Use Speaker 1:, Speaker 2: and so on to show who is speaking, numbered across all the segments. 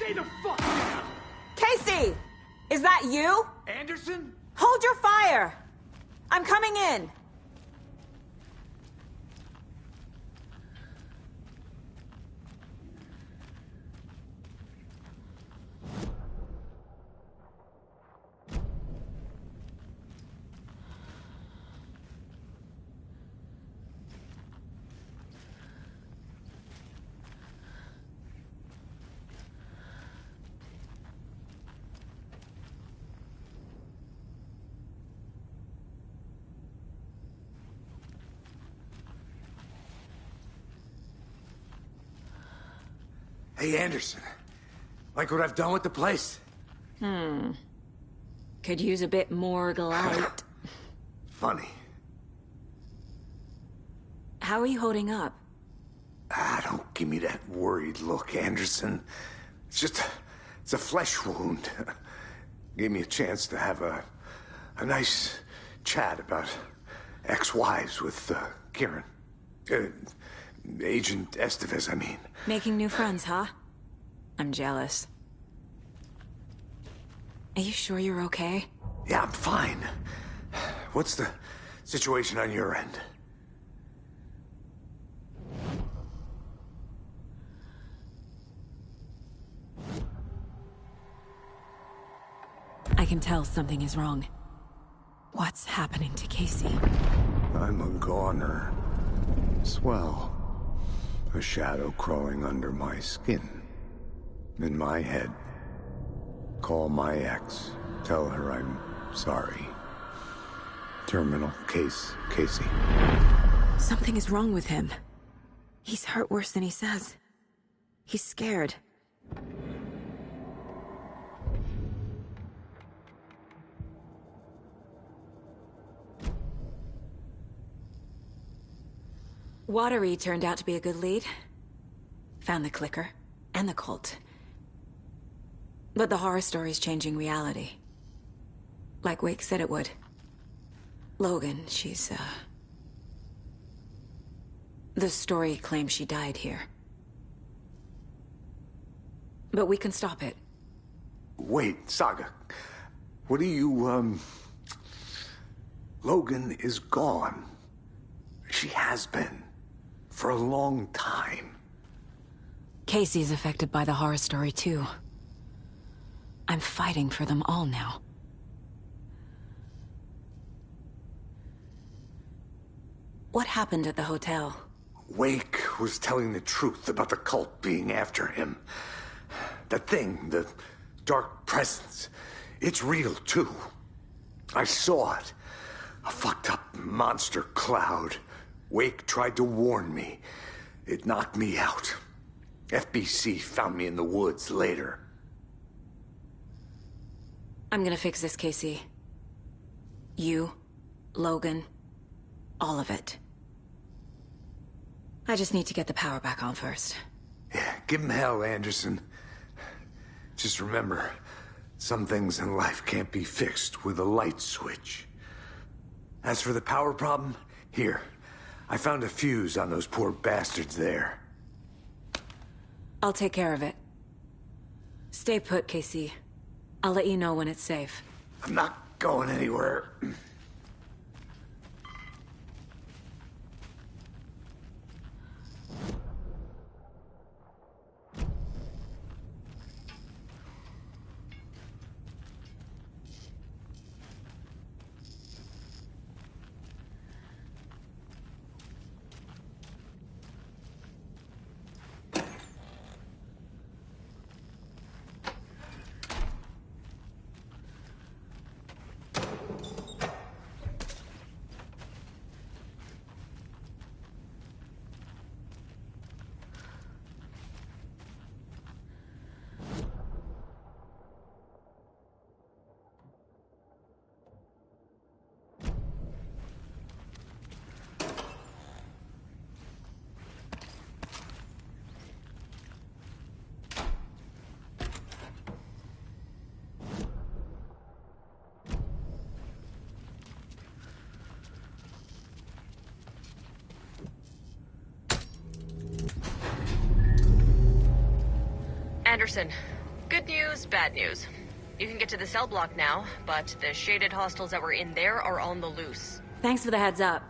Speaker 1: Stay the fuck down!
Speaker 2: Casey! Is that you?
Speaker 1: Anderson?
Speaker 2: Hold your fire! I'm coming in!
Speaker 3: Hey, Anderson. Like what I've done with the place?
Speaker 2: Could use a bit more light.
Speaker 3: Funny.
Speaker 2: How are you holding up?
Speaker 3: Don't give me that worried look, Anderson. It's a flesh wound. Gave me a chance to have a nice chat about ex-wives with, Kieran. Agent Estevez, I mean.
Speaker 2: Making new friends, huh? I'm jealous. Are you sure you're okay?
Speaker 3: Yeah, I'm fine. What's the situation on your end?
Speaker 2: I can tell something is wrong. What's happening to Casey?
Speaker 3: I'm a goner. Swell. A shadow crawling under my skin. In my head. Call my ex. Tell her I'm sorry. Terminal case, Casey.
Speaker 2: Something is wrong with him. He's hurt worse than he says. He's scared. Watery turned out to be a good lead. Found the clicker, and the cult. But the horror story's changing reality. Like Wake said it would. Logan, she's, the story claims she died here. But we can stop it.
Speaker 3: Wait, Saga. What do you, Logan is gone. She has been. For a long time.
Speaker 2: Casey's affected by the horror story, too. I'm fighting for them all now. What happened at the hotel?
Speaker 3: Wake was telling the truth about the cult being after him. That thing, the dark presence, it's real, too. I saw it. A fucked up monster cloud. Wake tried to warn me. It knocked me out. FBC found me in the woods later.
Speaker 2: I'm gonna fix this, Casey. You, Logan, all of it. I just need to get the power back on first.
Speaker 3: Yeah, give him hell, Anderson. Just remember, some things in life can't be fixed with a light switch. As for the power problem, here. I found a fuse on those poor bastards there.
Speaker 2: I'll take care of it. Stay put, Casey. I'll let you know when it's safe.
Speaker 3: I'm not going anywhere.
Speaker 4: Anderson,
Speaker 1: Good news, bad news. You can get to the cell block now, but the shaded hostiles that were in there are on the loose.
Speaker 2: Thanks for the heads up.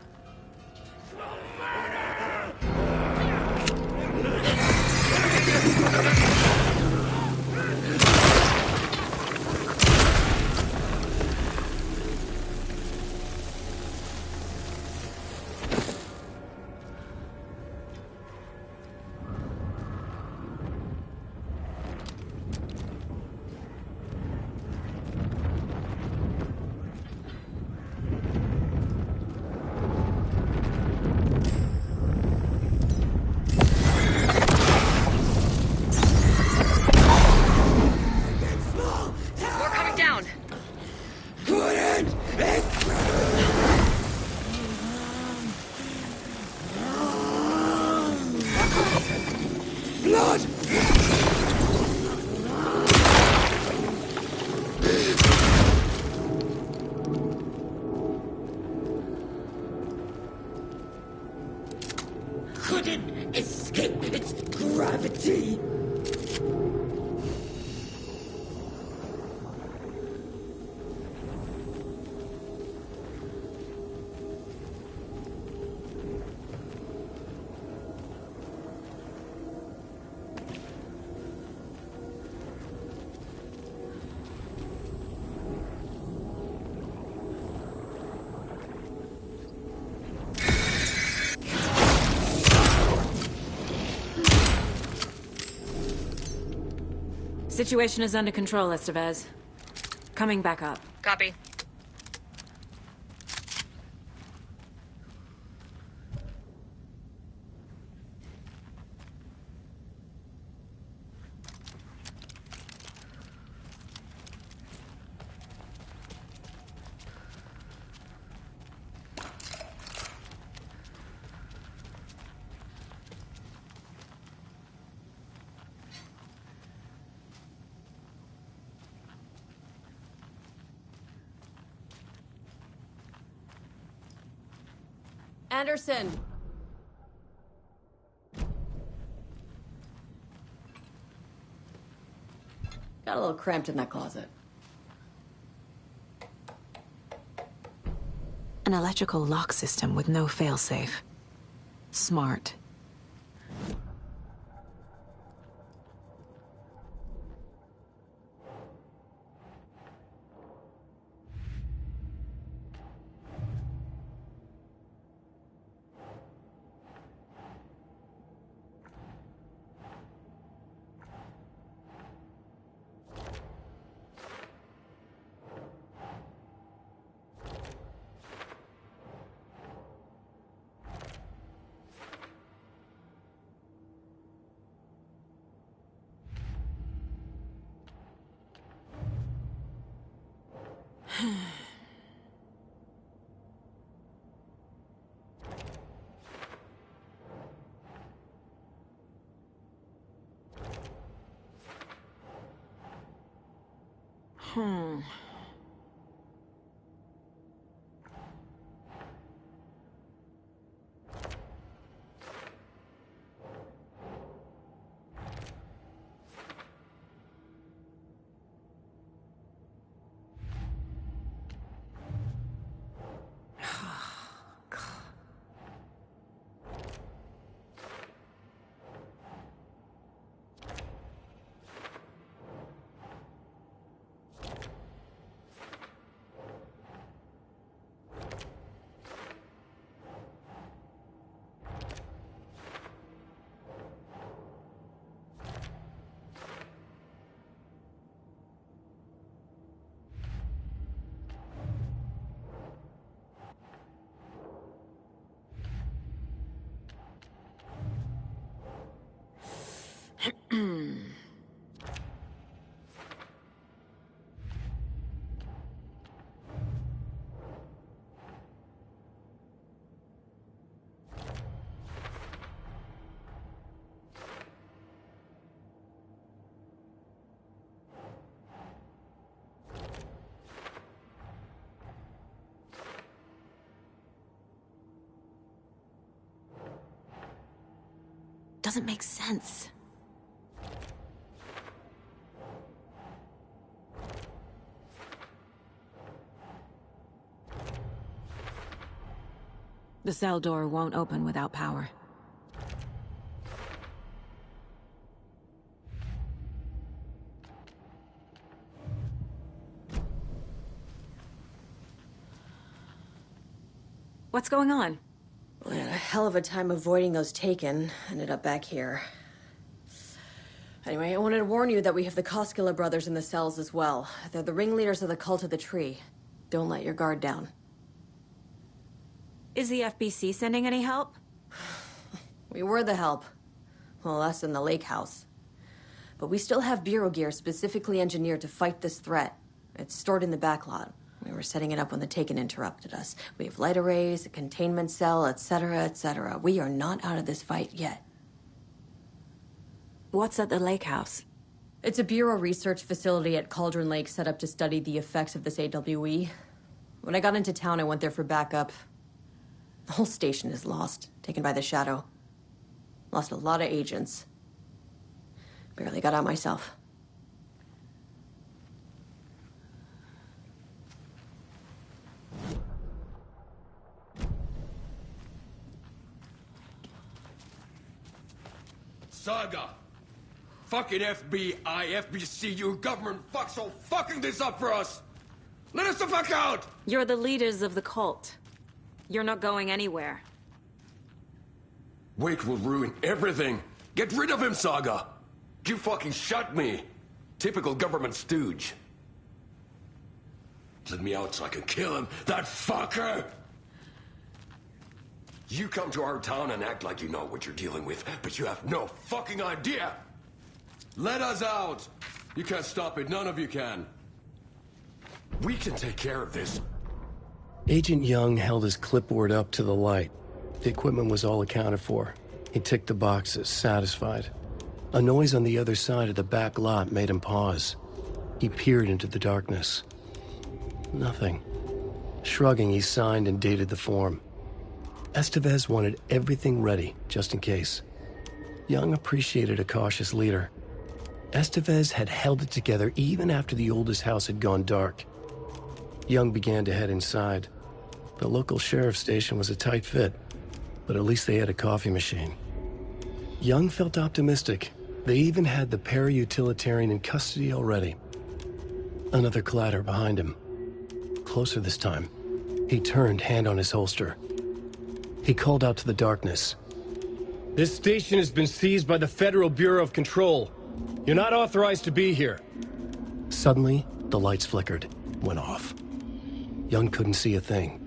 Speaker 1: More coming down!
Speaker 3: Blood!
Speaker 4: Couldn't escape its gravity.
Speaker 2: Situation is under control, Estevez. Coming back up.
Speaker 1: Copy.
Speaker 5: Anderson! Got a little cramped in that closet.
Speaker 2: An electrical lock system with no failsafe. Smart. Doesn't make sense. The cell door won't open without power. What's going on?
Speaker 5: We had a hell of a time avoiding those taken. Ended up back here. Anyway, I wanted to warn you that we have the Koskela brothers in the cells as well. They're the ringleaders of the Cult of the Tree. Don't let your guard down.
Speaker 2: Is the FBC sending any help?
Speaker 5: We were the help. Well, us in the lake house. But we still have Bureau gear specifically engineered to fight this threat. It's stored in the backlot. We were setting it up when the Taken interrupted us. We have light arrays, a containment cell, etc., etc. We are not out of this fight yet.
Speaker 2: What's at the lake house?
Speaker 5: It's a Bureau research facility at Cauldron Lake set up to study the effects of this AWE. When I got into town, I went there for backup. The whole station is lost, taken by the Shadow. Lost a lot of agents. Barely got out myself.
Speaker 6: Saga! Fucking FBI, FBC, you government fucks all fucking this up for us! Let us the fuck out!
Speaker 2: You're the leaders of the cult. You're not going anywhere.
Speaker 6: Wake will ruin everything! Get rid of him, Saga! You fucking shot me! Typical government stooge. Let me out so I can kill him, that fucker! You come to our town and act like you know what you're dealing with, but you have no fucking idea! Let us out! You can't stop it, none of you can. We can take care of this.
Speaker 7: Agent Young held his clipboard up to the light. The equipment was all accounted for. He ticked the boxes, satisfied. A noise on the other side of the back lot made him pause. He peered into the darkness. Nothing. Shrugging, he signed and dated the form. Estevez wanted everything ready, just in case. Young appreciated a cautious leader. Estevez had held it together even after the oldest house had gone dark. Young began to head inside. The local sheriff's station was a tight fit, but at least they had a coffee machine. Young felt optimistic. They even had the para-utilitarian in custody already. Another clatter behind him. Closer this time. He turned, hand on his holster. He called out to the darkness.
Speaker 8: This station has been seized by the Federal Bureau of Control. You're not authorized to be here.
Speaker 7: Suddenly, the lights flickered, went off. Young couldn't see a thing.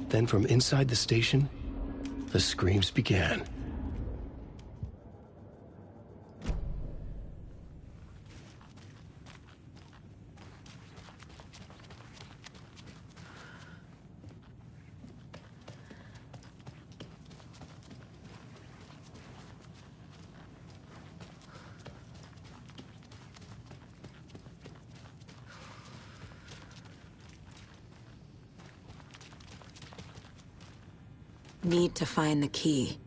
Speaker 7: Then from inside the station, the screams began.
Speaker 2: Need to find the key.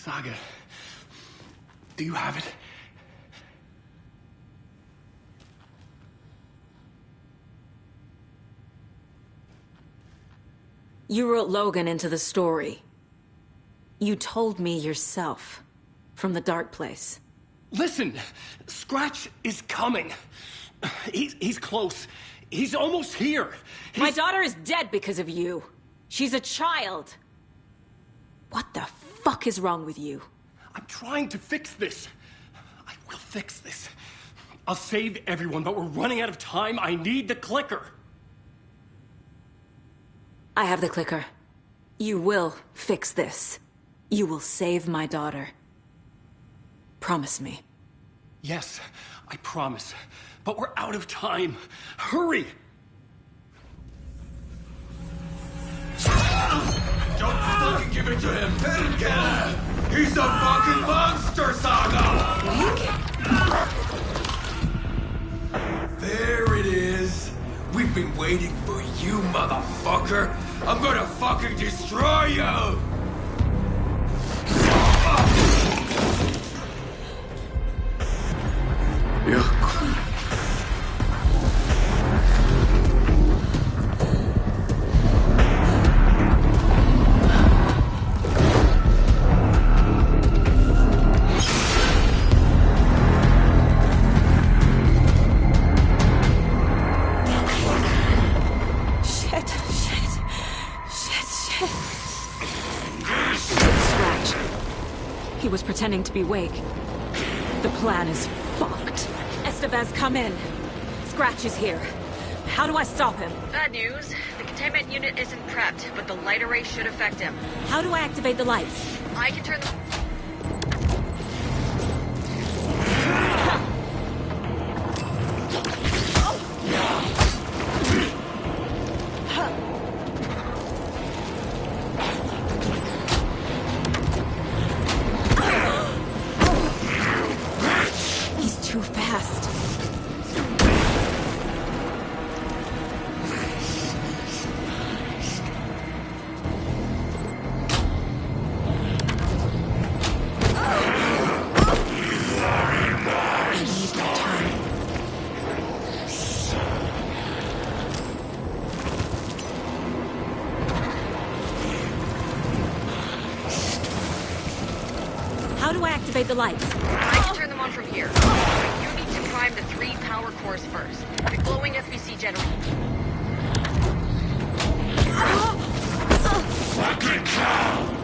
Speaker 6: Saga, do you have it?
Speaker 2: You wrote Logan into the story. You told me yourself. From the dark place.
Speaker 6: Listen, Scratch is coming. He's close. He's almost here.
Speaker 2: My daughter is dead because of you. She's a child. What the fuck is wrong with you?
Speaker 6: I'm trying to fix this. I will fix this. I'll save everyone, but we're running out of time. I need the clicker.
Speaker 2: I have the clicker. You will fix this. You will save my daughter. Promise me.
Speaker 6: Yes, I promise. But we're out of time. Hurry!
Speaker 9: Don't fucking give it to him! Let him get him! He's a fucking monster, Saga! There it is! We've been waiting for you, motherfucker! I'm gonna fucking destroy you!
Speaker 2: He was pretending to be Wake. The plan is fucked. Estevez, come in. Scratch is here. How do I stop him?
Speaker 1: Bad news. The containment unit isn't prepped, but the light array should affect him.
Speaker 2: How do I activate the lights?
Speaker 1: I can turn the...
Speaker 2: Too fast. I need more time. How do I activate the lights?
Speaker 1: I can turn them on from here. You need to prime the 3 power cores first. The glowing FBC generator.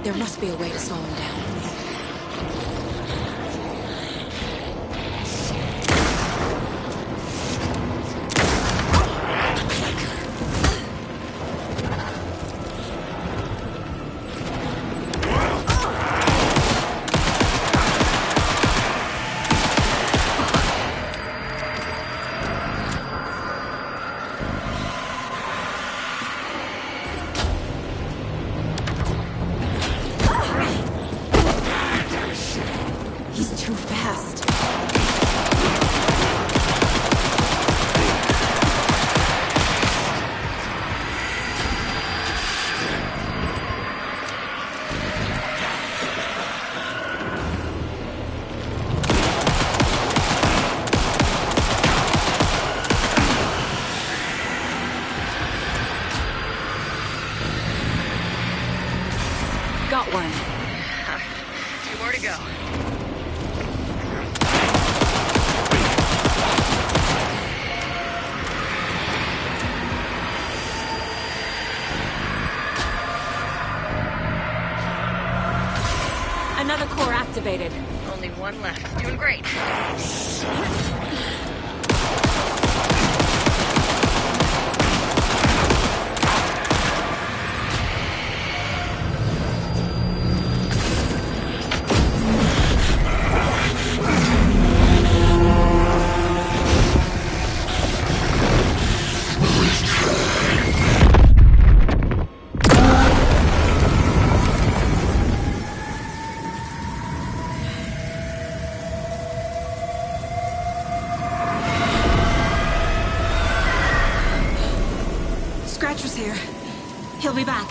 Speaker 2: There must be a way to slow him down. He's too fast. Got one.
Speaker 1: 2 more to go.
Speaker 2: Another core activated.
Speaker 1: Only 1 left. Doing great.
Speaker 2: Scratcher's here. He'll be back.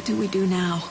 Speaker 2: do we do now?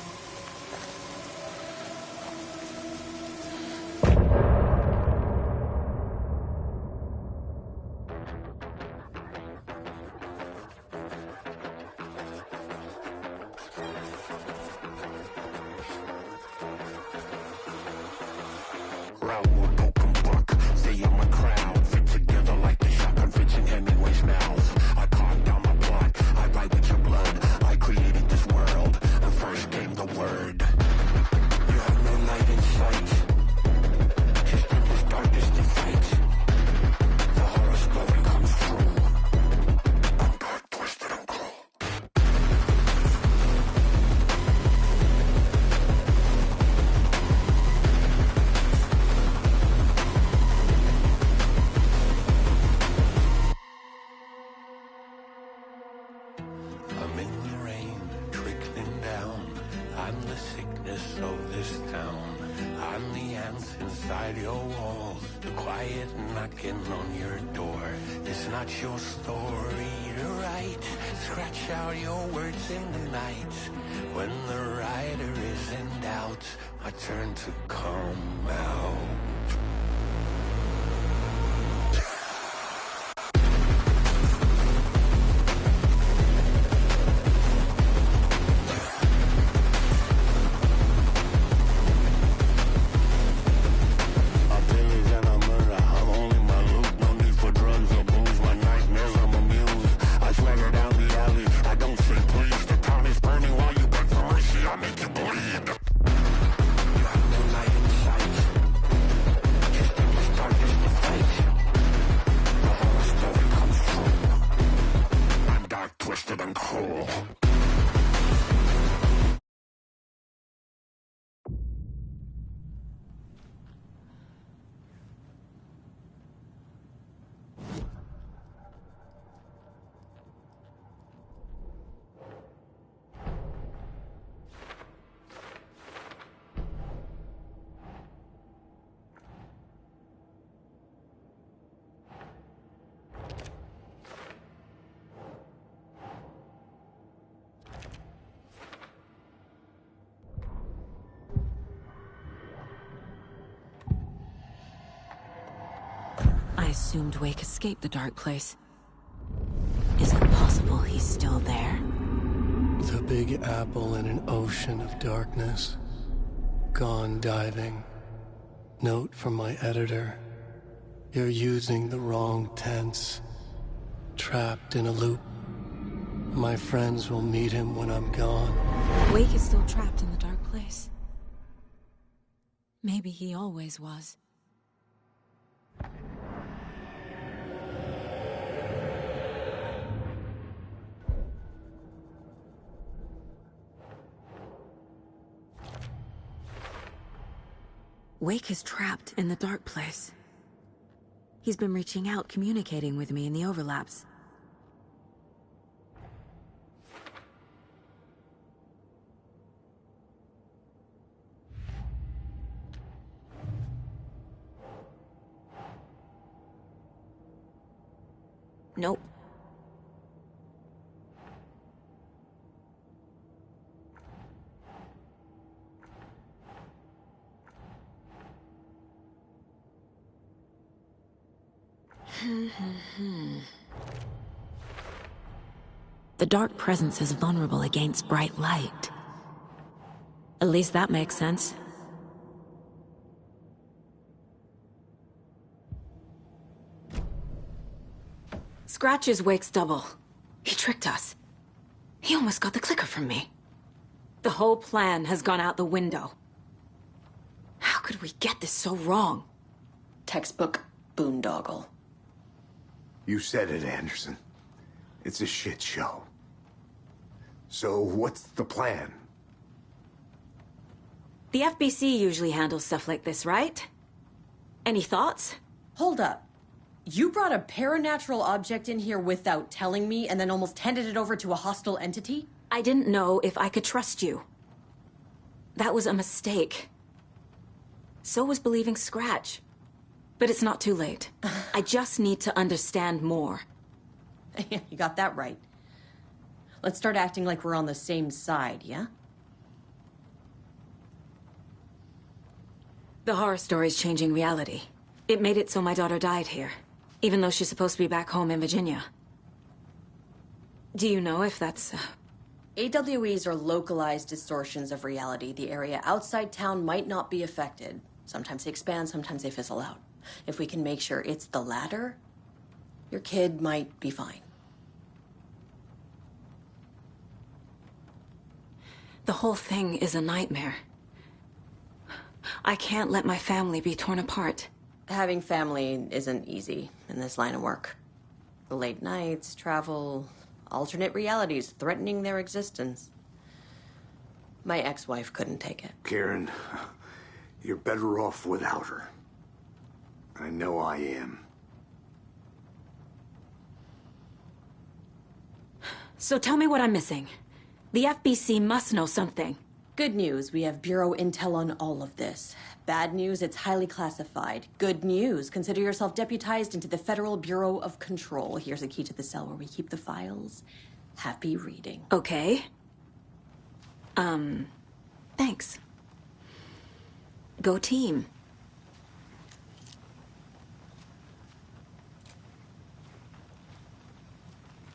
Speaker 2: I assumed Wake escaped the dark place. Is it possible he's still there?
Speaker 7: The Big Apple in an ocean of darkness. Gone diving. Note from my editor. You're using the wrong tense. Trapped in a loop. My friends will meet him when I'm gone.
Speaker 2: Wake is still trapped in the dark place. Maybe he always was. Wake is trapped in the dark place. He's been reaching out, communicating with me in the overlaps. Nope. The dark presence is vulnerable against bright light. At least that makes sense. Scratch is Wake's double. He tricked us. He almost got the clicker from me. The whole plan has gone out the window. How could we get this so wrong?
Speaker 5: Textbook boondoggle.
Speaker 3: You said it, Anderson. It's a shit show. So what's the plan?
Speaker 2: The FBC usually handles stuff like this, right? Any thoughts?
Speaker 5: Hold up. You brought a paranatural object in here without telling me and then almost handed it over to a hostile entity?
Speaker 2: I didn't know if I could trust you. That was a mistake. So was believing Scratch. But it's not too late. I just need to understand more.
Speaker 5: You got that right. Let's start acting like we're on the same side, yeah?
Speaker 2: The horror story's changing reality. It made it so my daughter died here, even though she's supposed to be back home in Virginia. Do you know if that's...
Speaker 5: AWEs are localized distortions of reality. The area outside town might not be affected. Sometimes they expand, sometimes they fizzle out. If we can make sure it's the latter, your kid might be fine.
Speaker 2: The whole thing is a nightmare. I can't let my family be torn apart.
Speaker 5: Having family isn't easy in this line of work. The late nights, travel, alternate realities threatening their existence. My ex-wife couldn't take it.
Speaker 3: Karen, you're better off without her. I know I am.
Speaker 2: So tell me what I'm missing. The FBC must know something.
Speaker 5: Good news, we have Bureau intel on all of this. Bad news, it's highly classified. Good news, consider yourself deputized into the Federal Bureau of Control. Here's a key to the cell where we keep the files. Happy reading.
Speaker 2: Okay. Thanks. Go team.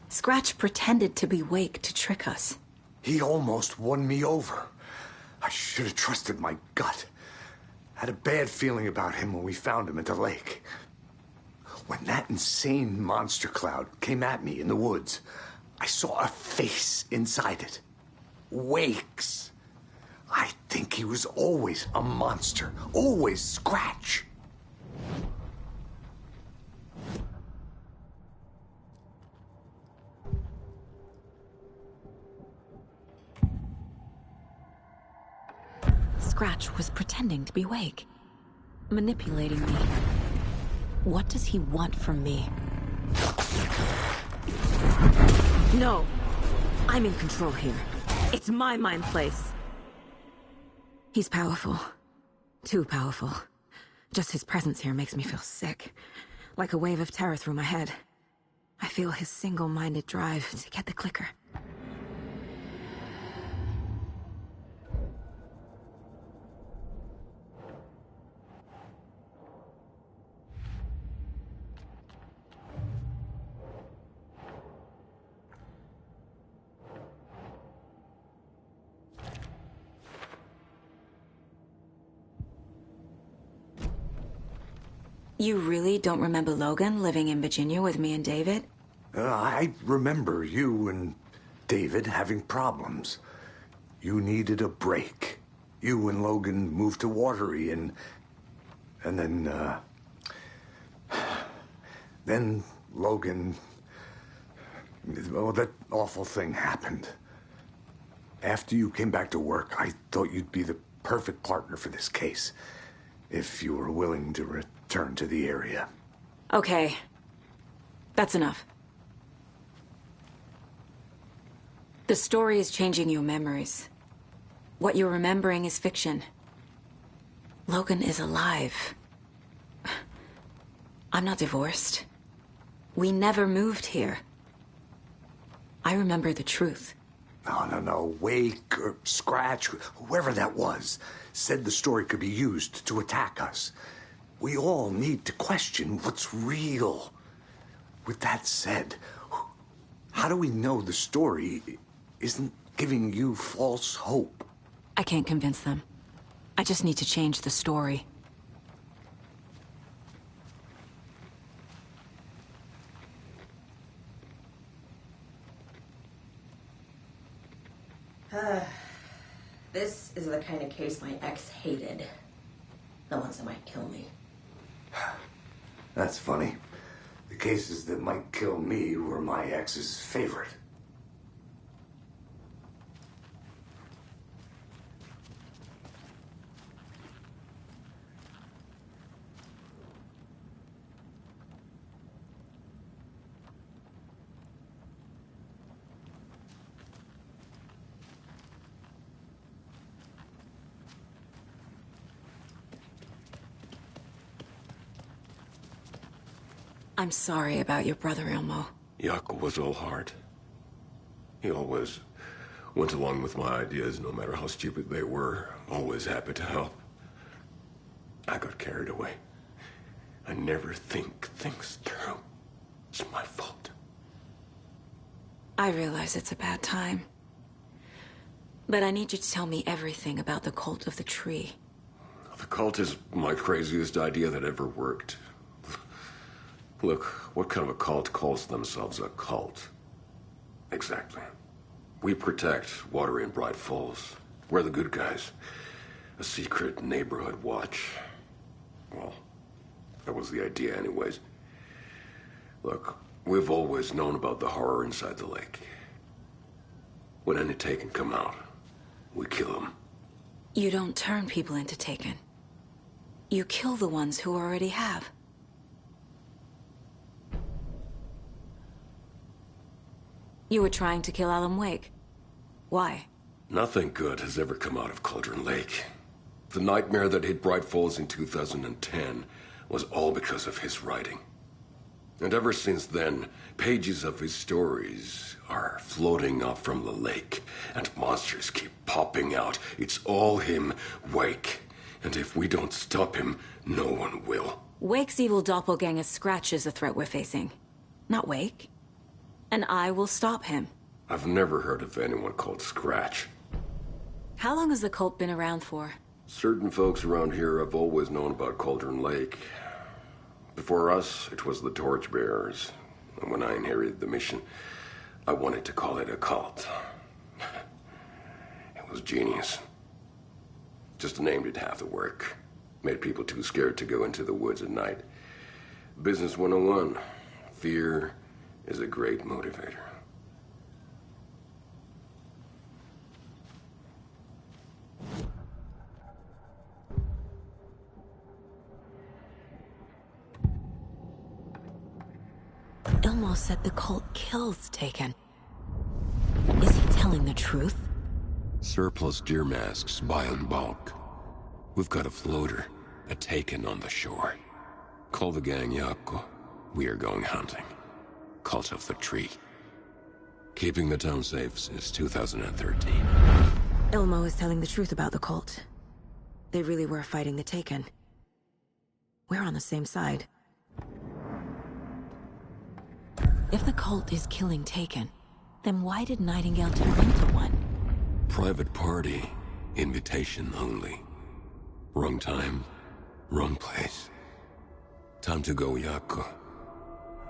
Speaker 2: Scratch pretended to be Wake to trick us.
Speaker 3: He almost won me over. I should have trusted my gut. Had a bad feeling about him when we found him at the lake. When that insane monster cloud came at me in the woods, I saw a face inside it. Wake's. I think he was always a monster. Always Scratch.
Speaker 2: Scratch was pretending to be Wake. Manipulating me. What does he want from me? No! I'm in control here. It's my mind place. He's powerful. Too powerful. Just his presence here makes me feel sick. Like a wave of terror through my head. I feel his single-minded drive to get the clicker. You really don't remember Logan living in Virginia with me and David?
Speaker 3: I remember you and David having problems. You needed a break. You and Logan moved to Watery and then Logan... Oh, that awful thing happened. After you came back to work, I thought you'd be the perfect partner for this case. If you were willing to return to the area.
Speaker 2: Okay. That's enough. The story is changing your memories. What you're remembering is fiction. Logan is alive. I'm not divorced. We never moved here. I remember the truth.
Speaker 3: No. Wake or Scratch, whoever that was, said the story could be used to attack us. We all need to question what's real. With that said, how do we know the story isn't giving you false hope?
Speaker 2: I can't convince them. I just need to change the story.
Speaker 5: This is the kind of case my ex hated. The ones that might kill me.
Speaker 3: That's funny. The cases that might kill me were my ex's favorite.
Speaker 2: I'm sorry about your brother, Ilmo.
Speaker 6: Jaakko was all heart. He always went along with my ideas, no matter how stupid they were. Always happy to help. I got carried away. I never think things through. It's my fault.
Speaker 2: I realize it's a bad time. But I need you to tell me everything about the Cult of the Tree.
Speaker 6: The cult is my craziest idea that ever worked. Look, what kind of a cult calls themselves a cult? Exactly. We protect Watery and Bright Falls. We're the good guys. A secret neighborhood watch. Well, that was the idea anyways. Look, we've always known about the horror inside the lake. When any Taken come out, we kill them.
Speaker 2: You don't turn people into Taken. You kill the ones who already have. You were trying to kill Alan Wake. Why?
Speaker 6: Nothing good has ever come out of Cauldron Lake. The nightmare that hit Bright Falls in 2010 was all because of his writing. And ever since then, pages of his stories are floating up from the lake, and monsters keep popping out. It's all him, Wake. And if we don't stop him, no one will.
Speaker 2: Wake's evil doppelganger Scratch is the threat we're facing, not Wake. And I will stop him.
Speaker 6: I've never heard of anyone called Scratch.
Speaker 2: How long has the cult been around for?
Speaker 6: Certain folks around here have always known about Cauldron Lake. Before us, it was the Torchbearers. And when I inherited the mission, I wanted to call it a cult. It was genius. Just a name did half the work. Made people too scared to go into the woods at night. Business 101. Fear is a great motivator.
Speaker 2: Ilmo said the cult kills Taken. Is he telling the truth?
Speaker 6: Surplus deer masks buy in bulk. We've got a floater, a Taken on the shore. Call the gang Yako. We are going hunting. Cult of the Tree. Keeping the town safe since 2013.
Speaker 2: Ilmo is telling the truth about the cult. They really were fighting the Taken. We're on the same side. If the cult is killing Taken, then why did Nightingale turn into one?
Speaker 6: Private party. Invitation only. Wrong time, wrong place. Time to go, Yako.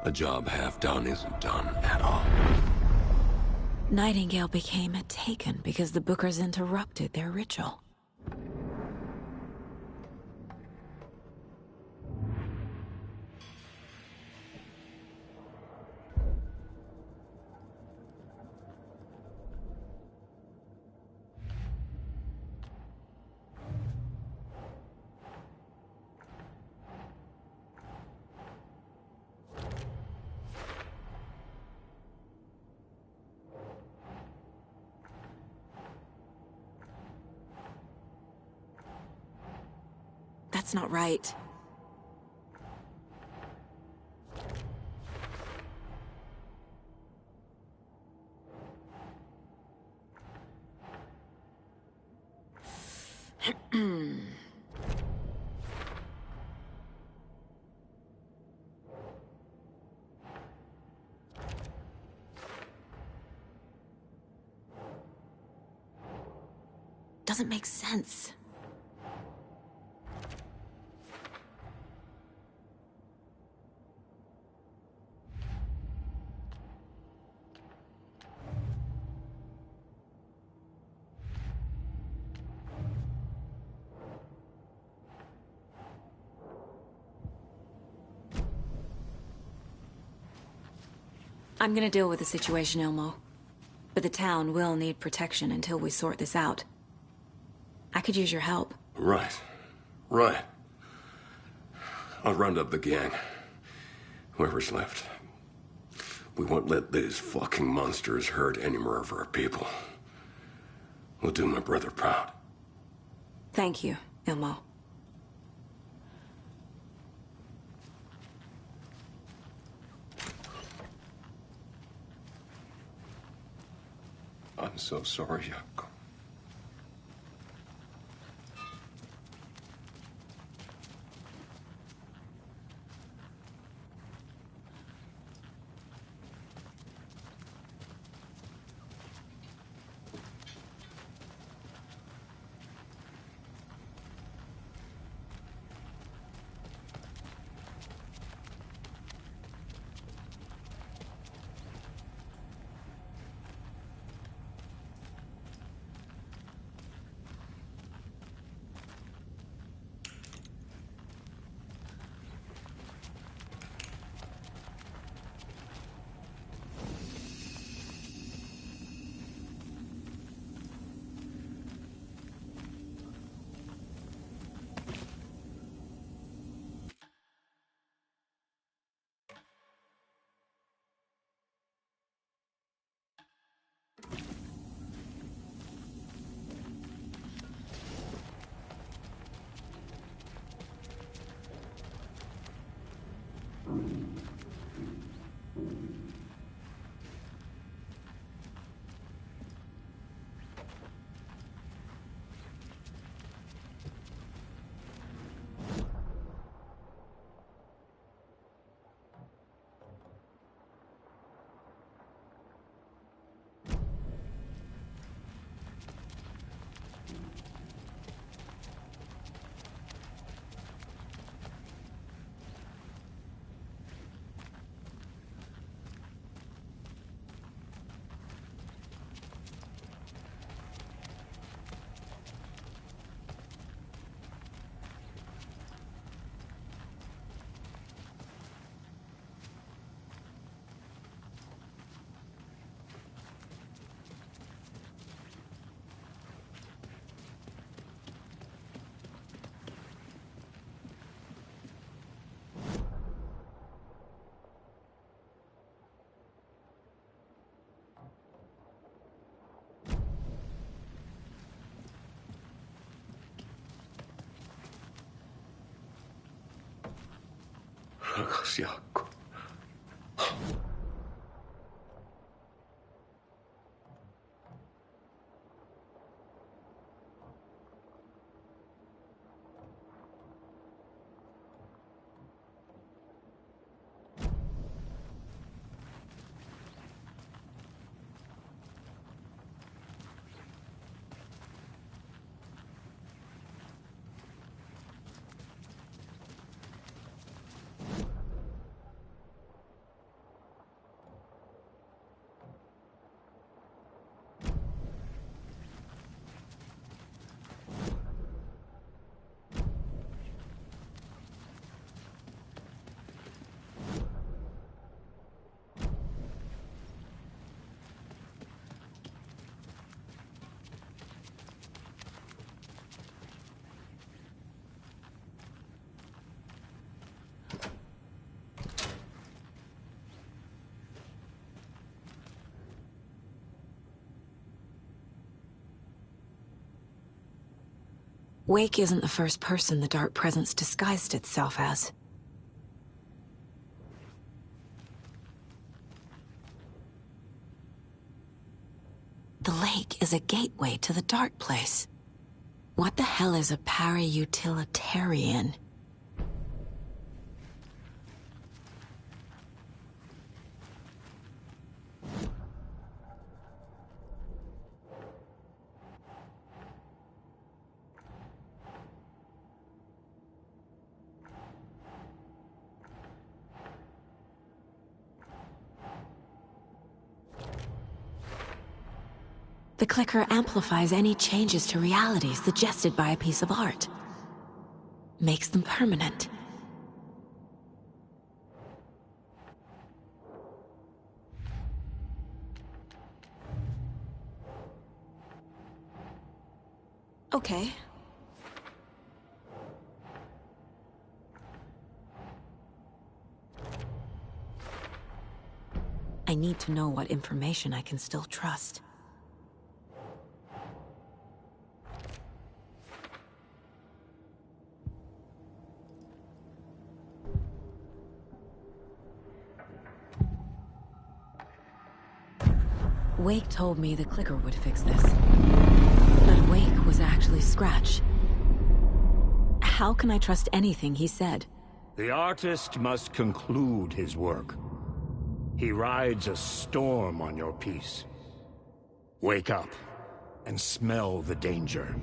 Speaker 6: A job half done isn't done at all.
Speaker 2: Nightingale became a Taken because the Bookers interrupted their ritual. That's not right. Doesn't make sense. I'm gonna deal with the situation, Ilmo. But the town will need protection until we sort this out. I could use your help.
Speaker 6: Right. Right. I'll round up the gang. Whoever's left. We won't let these fucking monsters hurt any more of our people. We'll do my brother proud.
Speaker 2: Thank you, Ilmo.
Speaker 6: I'm so sorry, Yako. 돌아가지 않고.
Speaker 2: Wake isn't the first person the Dark Presence disguised itself as. The lake is a gateway to the Dark Place. What the hell is a para-utilitarian? The clicker amplifies any changes to reality suggested by a piece of art. Makes them permanent. Okay. I need to know what information I can still trust. Wake told me the clicker would fix this. But Wake was actually Scratch. How can I trust anything he said?
Speaker 10: The artist must conclude his work. He rides a storm on your piece. Wake up and smell the danger.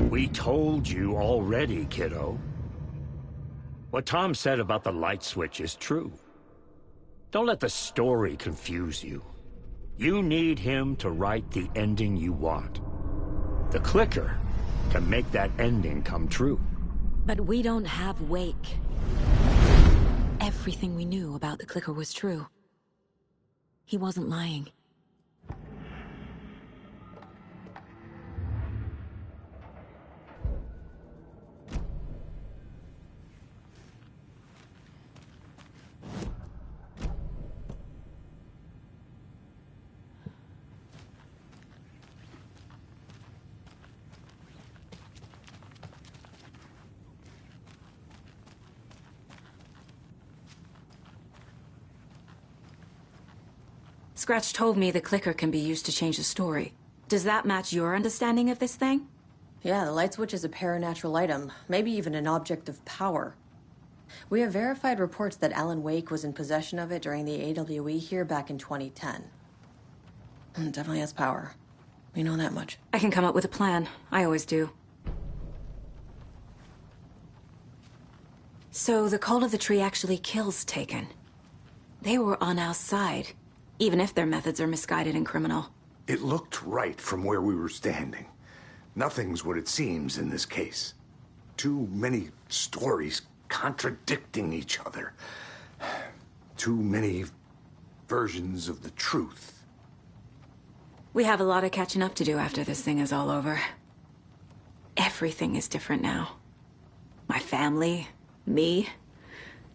Speaker 10: We told you already, kiddo. What Tom said about the light switch is true. Don't let the story confuse you. You need him to write the ending you want. The clicker can make that ending come true.
Speaker 2: But we don't have Wake. Everything we knew about the clicker was true. He wasn't lying. Scratch told me the clicker can be used to change the story. Does that match your understanding of this thing?
Speaker 5: Yeah, the light switch is a paranatural item, maybe even an object of power. We have verified reports that Alan Wake was in possession of it during the AWE here back in 2010. It definitely has power. We know that much.
Speaker 2: I can come up with a plan. I always do. So the Cult of the Tree actually kills Taken. They were on our side, even if their methods are misguided and criminal.
Speaker 3: It looked right from where we were standing. Nothing's what it seems in this case. Too many stories contradicting each other. Too many versions of the truth.
Speaker 2: We have a lot of catching up to do after this thing is all over. Everything is different now. My family, me,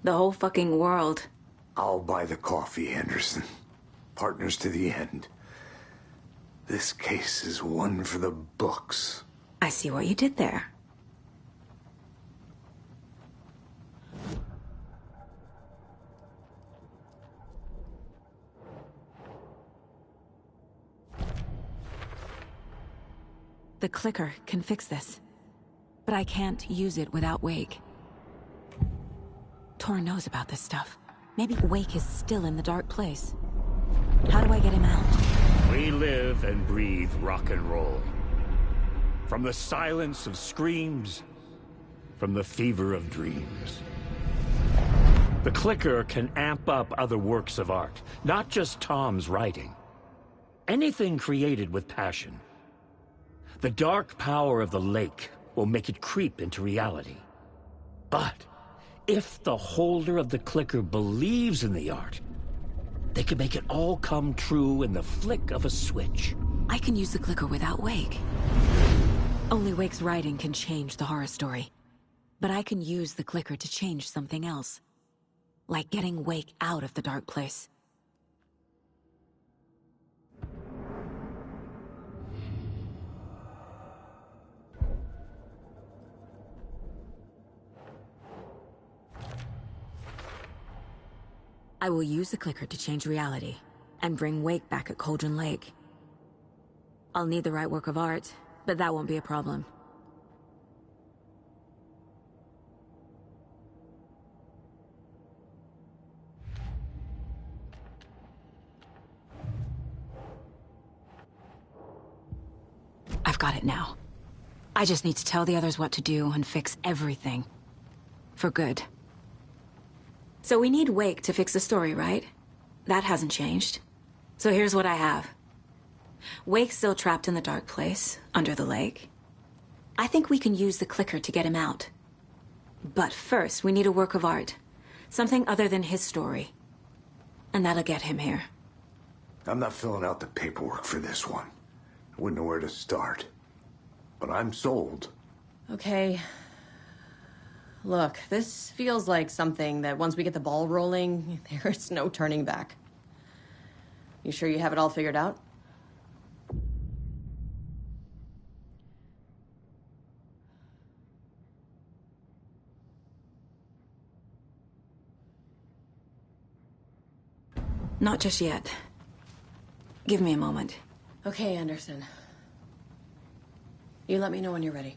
Speaker 2: the whole fucking world.
Speaker 3: I'll buy the coffee, Anderson. Partners to the end. This case is one for the books.
Speaker 2: I see what you did there. the clicker can fix this. But I can't use it without Wake. Tor knows about this stuff. Maybe Wake is still in the dark place. How do I get him out?
Speaker 10: We live and breathe rock and roll. From the silence of screams, from the fever of dreams. The clicker can amp up other works of art, not just Tom's writing. Anything created with passion. The dark power of the lake will make it creep into reality. But if the holder of the clicker believes in the art, they can make it all come true in the flick of a switch.
Speaker 2: I can use the clicker without Wake. Only Wake's writing can change the horror story. But I can use the clicker to change something else. Like getting Wake out of the dark place. I will use the clicker to change reality, and bring Wake back at Cauldron Lake. I'll need the right work of art, but that won't be a problem. I've got it now. I just need to tell the others what to do and fix everything. For good. So we need Wake to fix the story, right? That hasn't changed. So here's what I have. Wake's still trapped in the dark place, under the lake. I think we can use the clicker to get him out. But first, we need a work of art. Something other than his story. And that'll get him here.
Speaker 3: I'm not filling out the paperwork for this one. I wouldn't know where to start. But I'm sold.
Speaker 5: Okay. Look, this feels like something that once we get the ball rolling, there's no turning back. You sure you have it all figured out?
Speaker 2: Not just yet. Give me a moment.
Speaker 5: Okay, Anderson. You let me know when you're ready.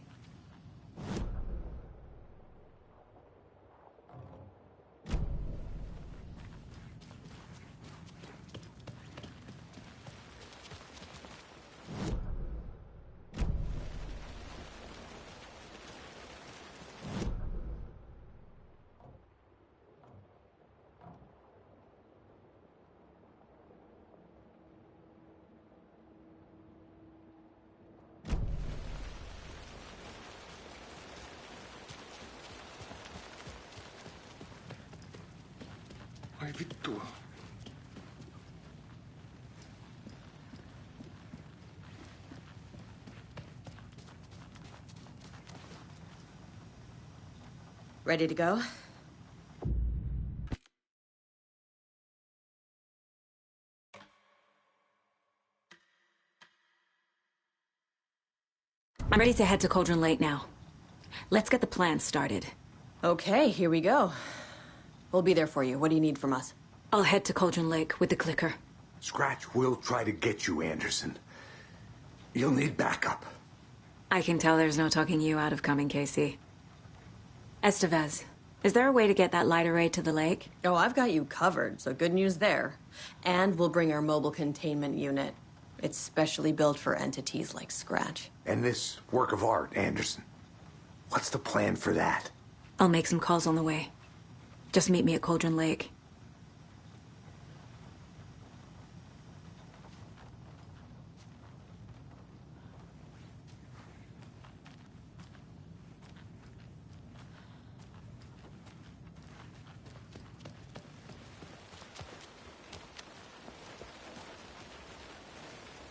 Speaker 3: Ai vittua.
Speaker 5: Ready to go?
Speaker 2: I'm ready to head to Cauldron Lake now. Let's get the plan started.
Speaker 5: Okay, here we go. We'll be there for you. What do you need from us?
Speaker 2: I'll head to Cauldron Lake with the clicker.
Speaker 3: Scratch will try to get you, Anderson. You'll need backup.
Speaker 2: I can tell there's no talking you out of coming, Casey. Estevez, is there a way to get that light array to the lake?
Speaker 5: Oh, I've got you covered, so good news there. And we'll bring our mobile containment unit. It's specially built for entities like Scratch.
Speaker 3: And this work of art, Anderson. What's the plan for that?
Speaker 2: I'll make some calls on the way. Just meet me at Cauldron Lake.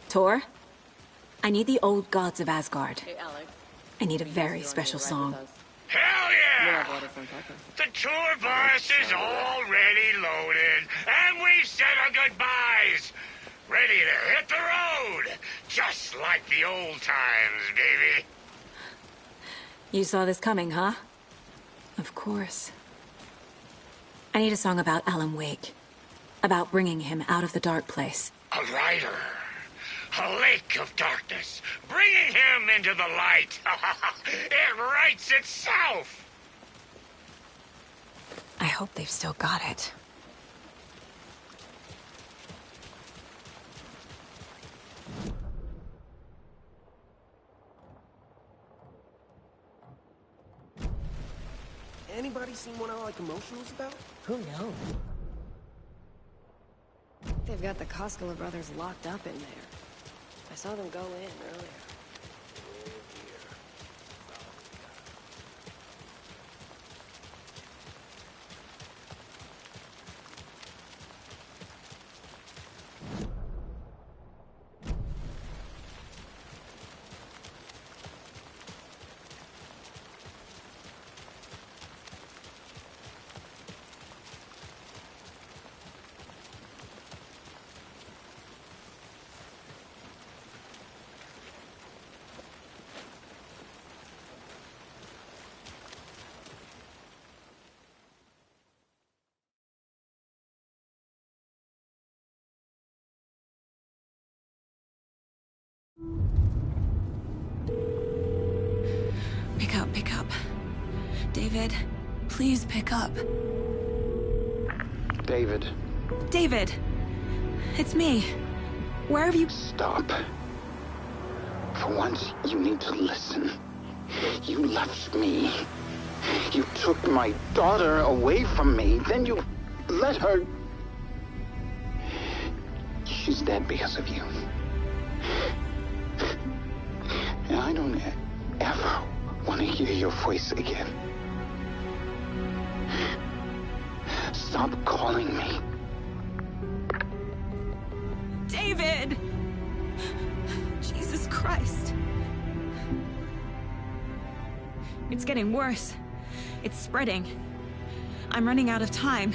Speaker 2: Tor, I need the old gods of Asgard.
Speaker 5: Hey, Alex.
Speaker 2: I need a very special song.
Speaker 11: Hell yeah! The tour bus is already loaded, and we've said our goodbyes. Ready to hit the road, just like the old times, baby.
Speaker 2: You saw this coming, huh? Of course. I need a song about Alan Wake. About bringing him out of the dark place.
Speaker 11: A writer. A lake of darkness, bringing him into the light. It writes itself.
Speaker 2: I hope they've still got it.
Speaker 12: Anybody seen one I like commotionals about?
Speaker 5: Who knows?
Speaker 13: They've got the Koskela brothers locked up in there. I saw them go in earlier.
Speaker 2: Pick up. David, please pick up.
Speaker 14: David.
Speaker 2: David! It's me. Where have you...
Speaker 14: Stop. For once, you need to listen. You left me. You took my daughter away from me. Then you let her... She's dead because of you. And I don't ever want to hear your voice again. Stop calling me.
Speaker 2: David! Jesus Christ. It's getting worse. It's spreading. I'm running out of time.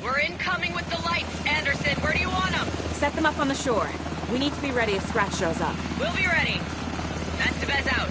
Speaker 1: We're incoming with the lights, Anderson. Where do you want them?
Speaker 2: Set them up on the shore. We need to be ready if Scratch shows up.
Speaker 1: We'll be ready. Estevez out.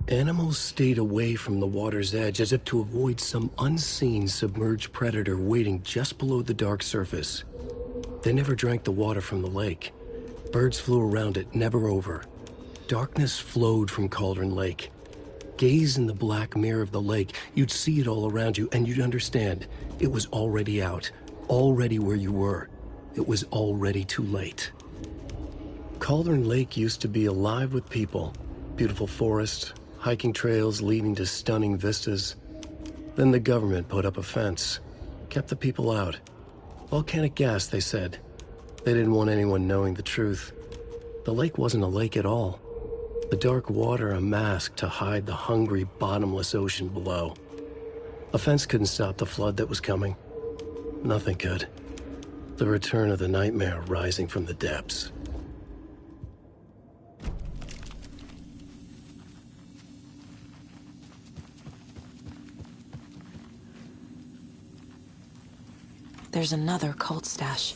Speaker 7: Animals stayed away from the water's edge as if to avoid some unseen submerged predator waiting just below the dark surface. They never drank the water from the lake. Birds flew around it, never over. Darkness flowed from Cauldron Lake. Gaze in the black mirror of the lake, you'd see it all around you, and you'd understand. It was already out, already where you were. It was already too late. Cauldron Lake used to be alive with people. Beautiful forests, hiking trails leading to stunning vistas. Then the government put up a fence, kept the people out. Volcanic gas, they said. They didn't want anyone knowing the truth. The lake wasn't a lake at all. The dark water a mask to hide the hungry, bottomless ocean below. A fence couldn't stop the flood that was coming. Nothing could. The return of the nightmare rising from the depths.
Speaker 2: There's another cult stash.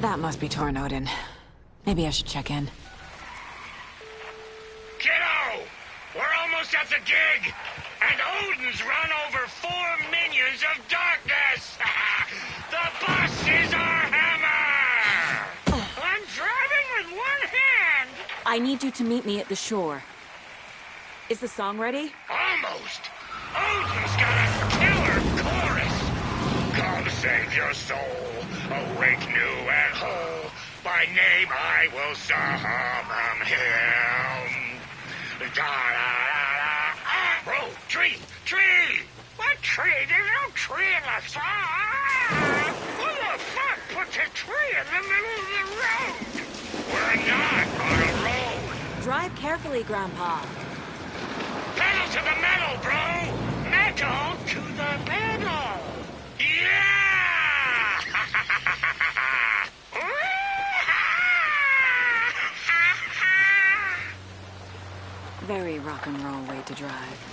Speaker 2: That must be torn Odin. Maybe I should check in.
Speaker 11: Kiddo! We're almost at the gig! And Odin's run over 4 minions of darkness! The bus is our hammer! I'm driving with one hand!
Speaker 2: I need you to meet me at the shore. Is the song ready?
Speaker 11: Almost! Odin's got a killer chorus! Come save your soul, awake new and whole. By name I will summon him. Da-da-da-da. Bro, tree! What tree? There's no tree in the song! Who the fuck puts a tree in the middle of the road? We're not on a road.
Speaker 2: Drive carefully, Grandpa.
Speaker 11: Pedal to the metal, bro! Metal to the metal! Yeah!
Speaker 2: Very rock and roll way to drive.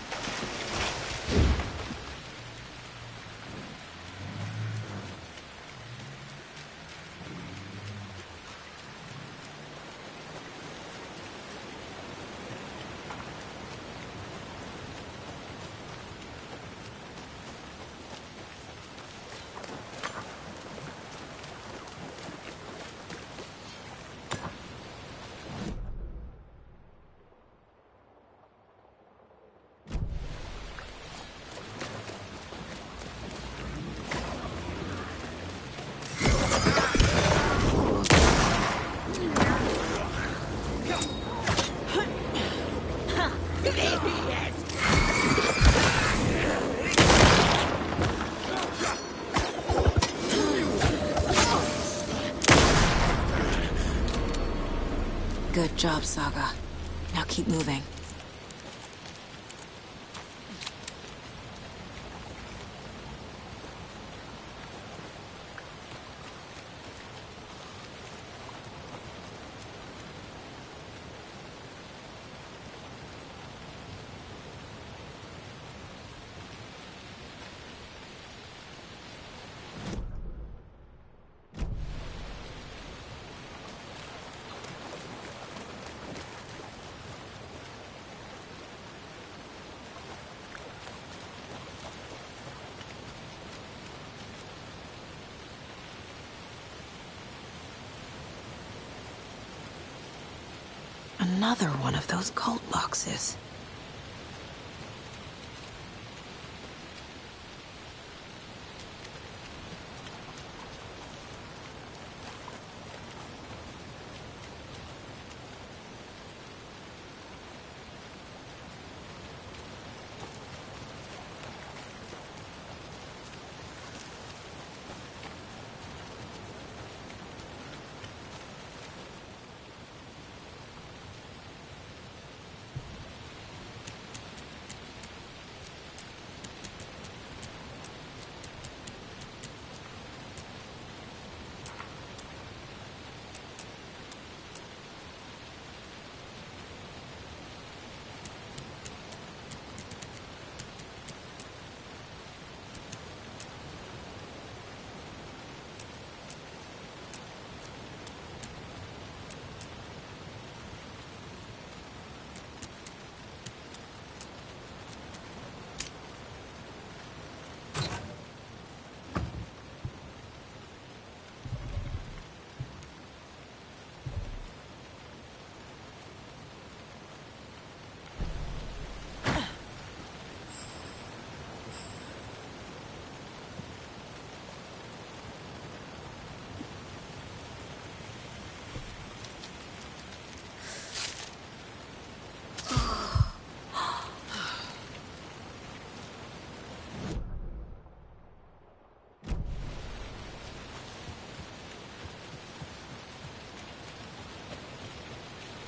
Speaker 2: Good job, Saga. Now keep moving. Another one of those cult boxes.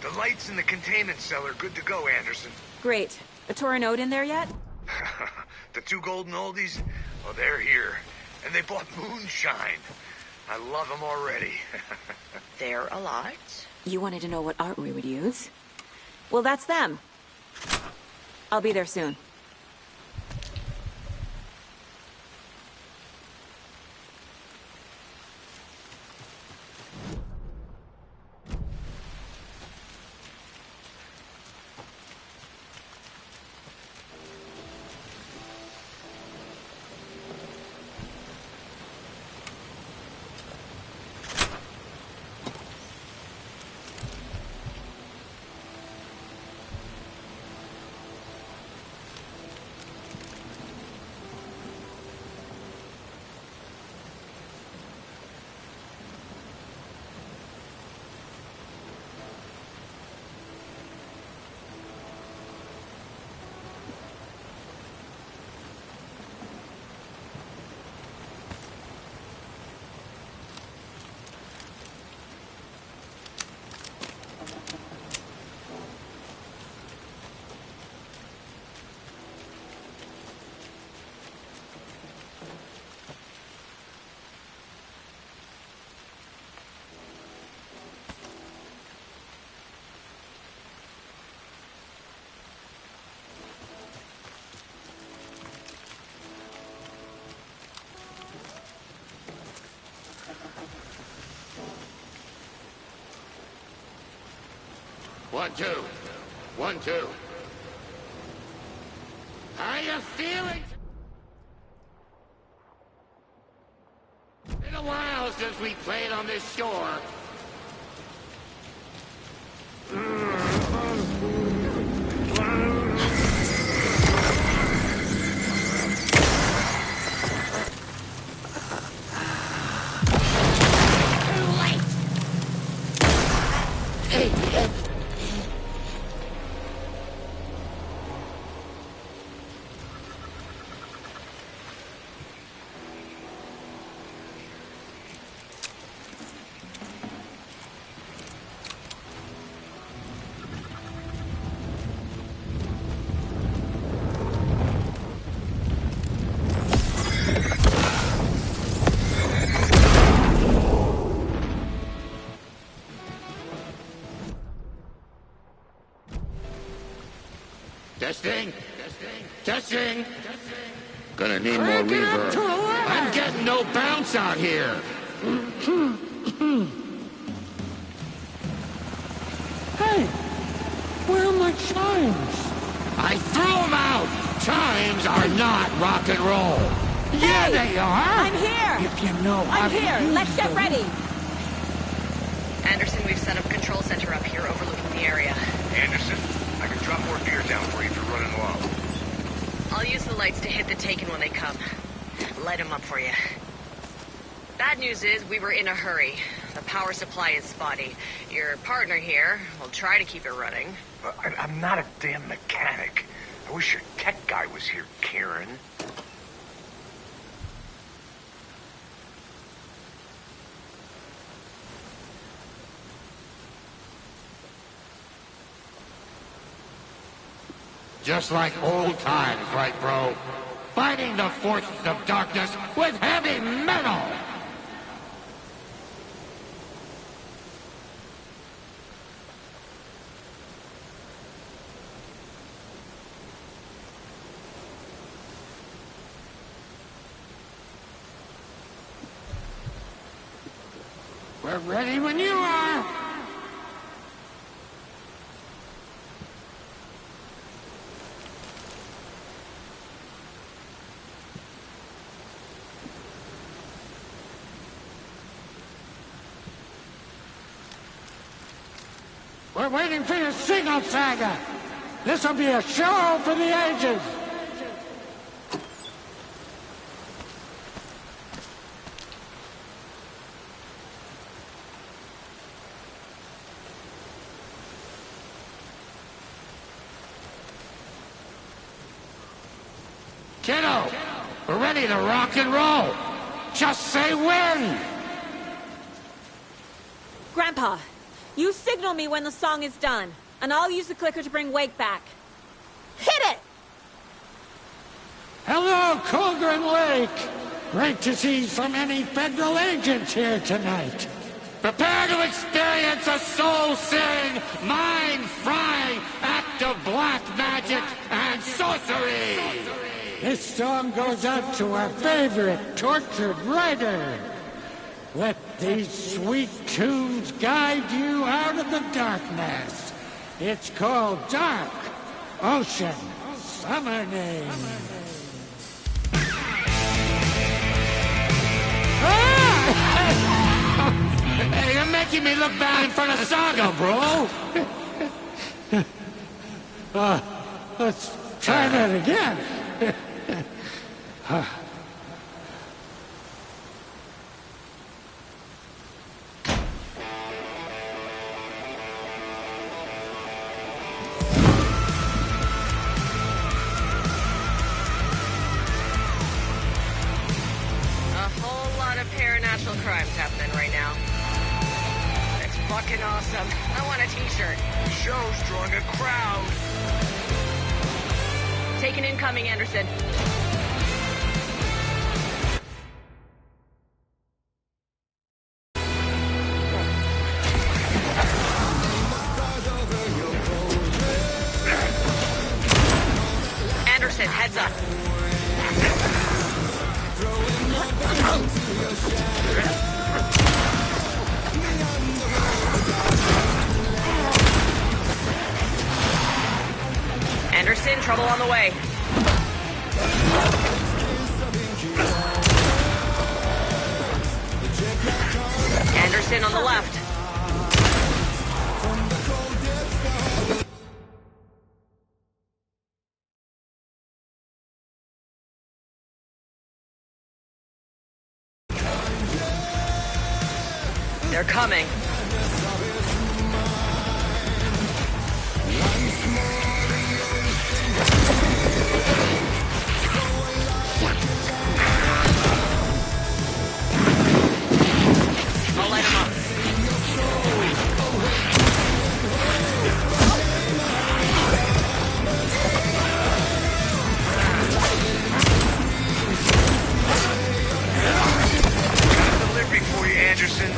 Speaker 3: The lights in the containment cell are good to go, Anderson.
Speaker 2: Great. A Torinode in there yet?
Speaker 3: The two golden oldies? Oh, they're here. And they bought moonshine. I love them already.
Speaker 1: They're a lot.
Speaker 2: You wanted to know what art we would use? Well, that's them. I'll be there soon.
Speaker 11: 1, 2. 1, 2. How you feeling? Been a while since we played on this shore. Testing. Testing. Gonna need more reverb. I'm getting no bounce out here.
Speaker 15: Hey, where are my chimes?
Speaker 11: I threw them out. Chimes are not rock and roll.
Speaker 15: Hey, yeah, they are.
Speaker 2: I'm here.
Speaker 15: If you know how
Speaker 2: I'm here. Let's get ready.
Speaker 1: Anderson, we've set up a control center up here overlooking the area.
Speaker 16: Anderson, I can drop more gear down for you if you're running low.
Speaker 1: I'll use the lights to hit the Taken when they come. Light them up for you. Bad news is we were in a hurry. The power supply is spotty. Your partner here will try to keep it running.
Speaker 16: I'm not a damn mechanic. I wish your tech guy was here, Karen.
Speaker 11: Just like old times, right, bro? Fighting the forces of darkness with heavy metal!
Speaker 15: We're ready when you are. We're waiting for your signal, Saga. This'll be a show for the ages.
Speaker 11: Kiddo, we're ready to rock and roll. Just say when.
Speaker 2: Grandpa, you signal me when the song is done, and I'll use the clicker to bring Wake back. Hit it!
Speaker 15: Hello, Colgrim Lake. Great to see so many federal agents here tonight.
Speaker 11: Prepare to experience a soul-searing, mind-frying act of black magic and sorcery.
Speaker 15: This song goes out to our favorite tortured writer. Let these sweet tunes guide you out of the darkness. It's called Dark Ocean Summoning.
Speaker 11: Hey, you're making me look bad in front of Saga, bro.
Speaker 15: Let's try that again.
Speaker 1: Paranatural crimes happening right now. It's fucking awesome. I want a t-shirt.
Speaker 16: The show's drawing a crowd.
Speaker 1: Taken incoming, Anderson. Anderson, heads up. trouble on the way. Anderson on the left. They're coming. I'll light them up.
Speaker 16: Delivery for you, Anderson.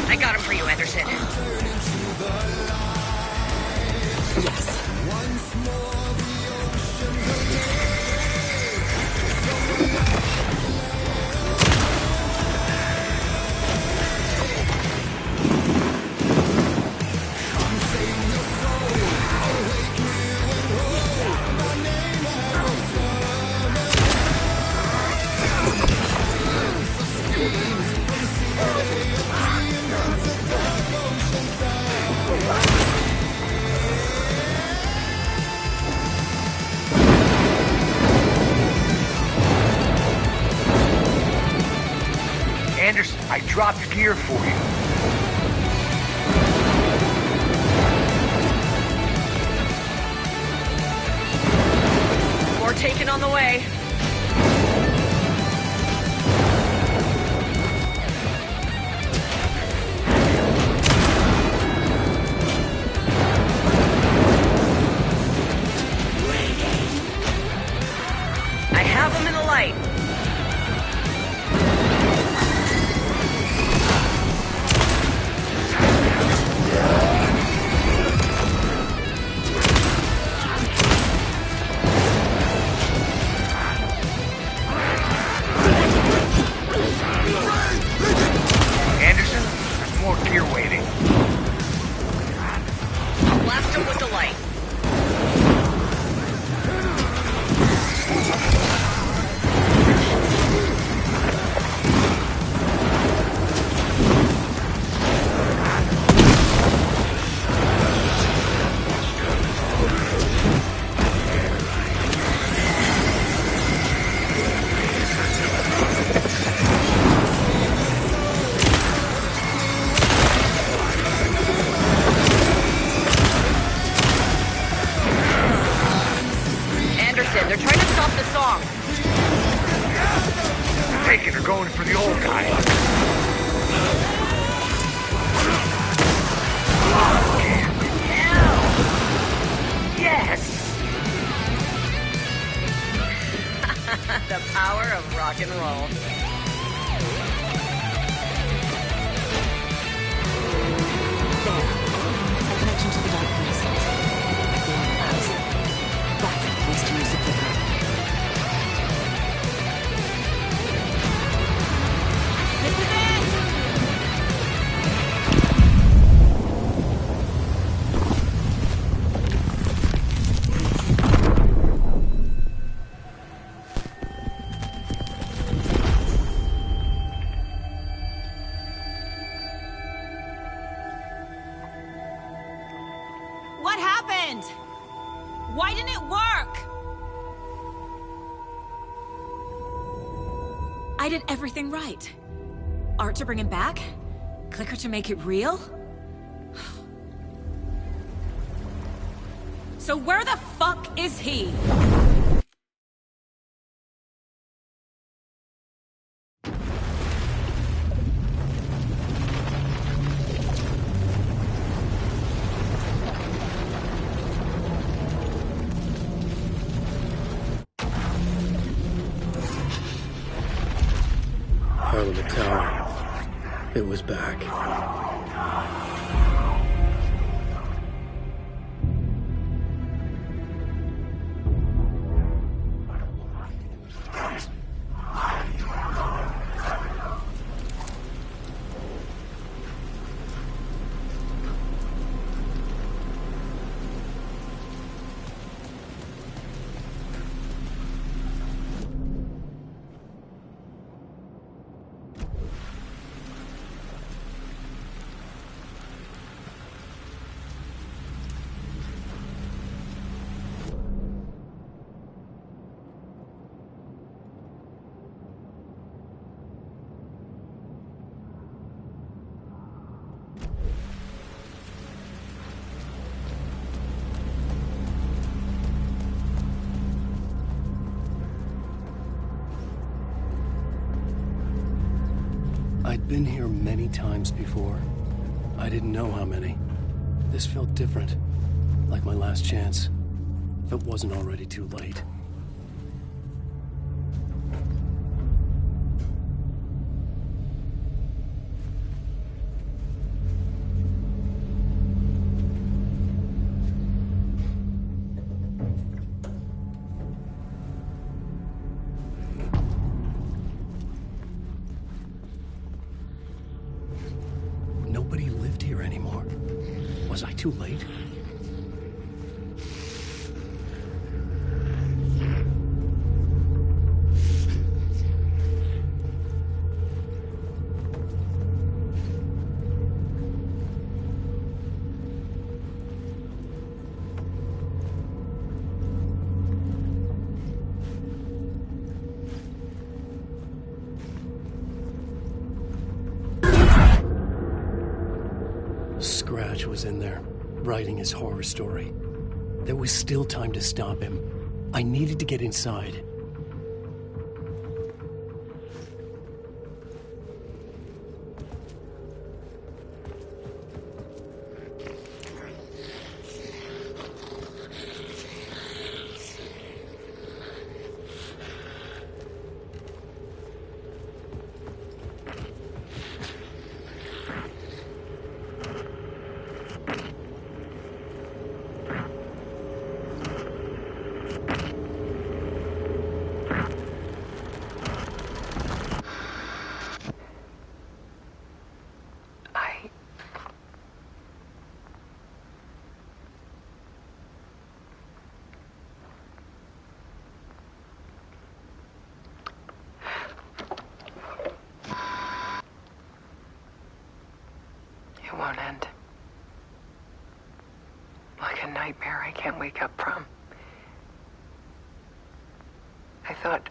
Speaker 1: I got him for you, Anderson.
Speaker 16: Anderson, I dropped gear for you.
Speaker 1: More taken on the way. I have them in the light.
Speaker 16: Anderson, there's more gear waiting.
Speaker 1: I'll blast them with the light. Anderson, they're trying to stop the song.
Speaker 16: Taking her going for the old guy. Yes!
Speaker 1: The power of rock and roll.
Speaker 2: A connection to the dark crystal. The end house. That's the place to use the clicker. This is it!
Speaker 17: What happened? Why didn't it work?
Speaker 2: I did everything right. Art to bring him back? Clicker to make it real?
Speaker 17: So where the fuck is he?
Speaker 7: smile in the tower. It was back. I'd been here many times before. I didn't know how many. This felt different, like my last chance, if it wasn't already too late. Nobody lived here anymore. Was I too late? Scratch was in there, writing his horror story. There was still time to stop him. I needed to get inside.
Speaker 18: It won't end. Like a nightmare I can't wake up from. I thought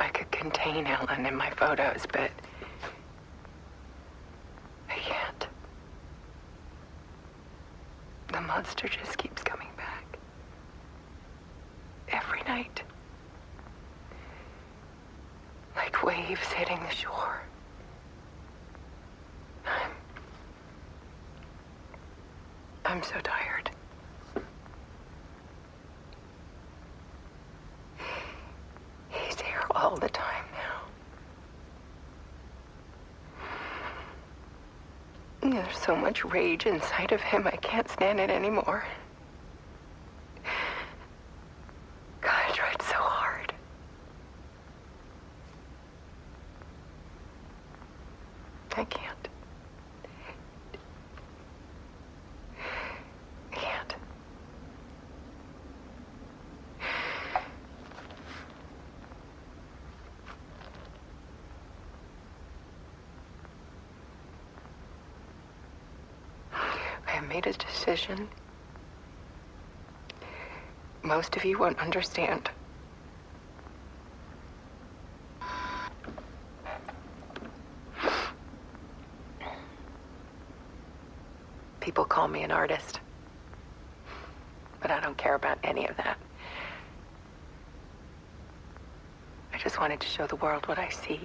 Speaker 18: I could contain Ellen in my photos, but I can't. The monster just keeps coming back. Every night. Like waves hitting the shore. I'm so tired. He's here all the time now. There's so much rage inside of him, I can't stand it anymore. God, I tried so hard. I can't. I made a decision. Most of you won't understand. People call me an artist, but I don't care about any of that. I just wanted to show the world what I see.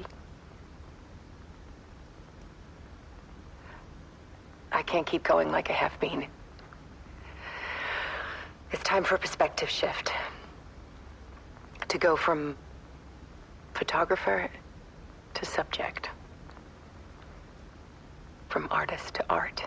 Speaker 18: I can't keep going like I have been. It's time for a perspective shift. To go from photographer to subject. From artist to art.